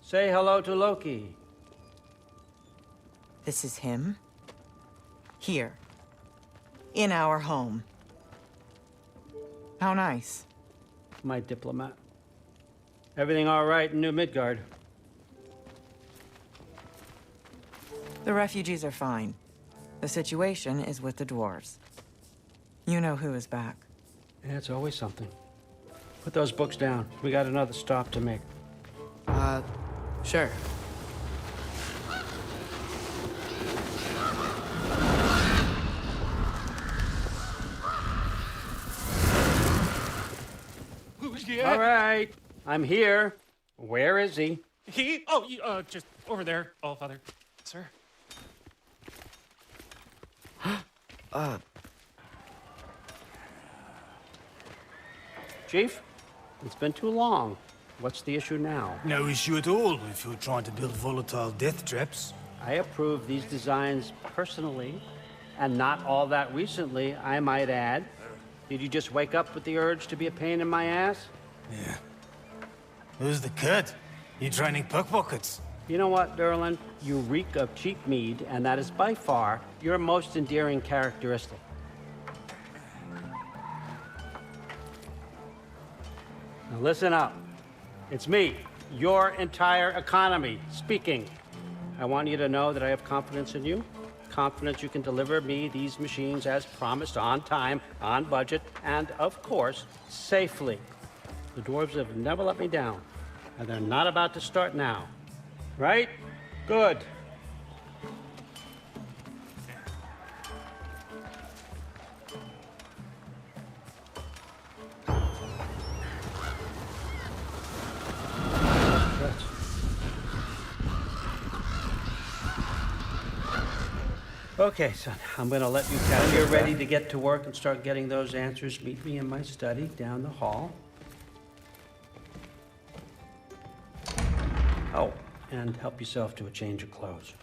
Say hello to Loki.
This is him? Here. In our home. How nice.
My diplomat. Everything all right in New Midgard?
The refugees are fine. The situation is with the dwarves. You know who is back.
Yeah, it's always something. Put those books down. We got another stop to make.
Sure.
All right, I'm here. Where is he?
He? Oh, just over there, Allfather. Sir?
Chief, it's been too long. What's the issue now?
No issue at all if you're trying to build volatile death traps.
I approve these designs personally, and not all that recently, I might add. Did you just wake up with the urge to be a pain in my ass?
Yeah. Who's the cut? You training pickpockets?
You know what, Derlin? You reek of cheap mead, and that is by far your most endearing characteristic. Now listen up. It's me, your entire economy, speaking. I want you to know that I have confidence in you. Confidence you can deliver me these machines as promised, on time, on budget, and of course, safely. The dwarves have never let me down, and they're not about to start now. Right? Good. Okay, son, I'm gonna let you get here ready to get to work and start getting those answers. Meet me in my study down the hall. Oh, and help yourself to a change of clothes.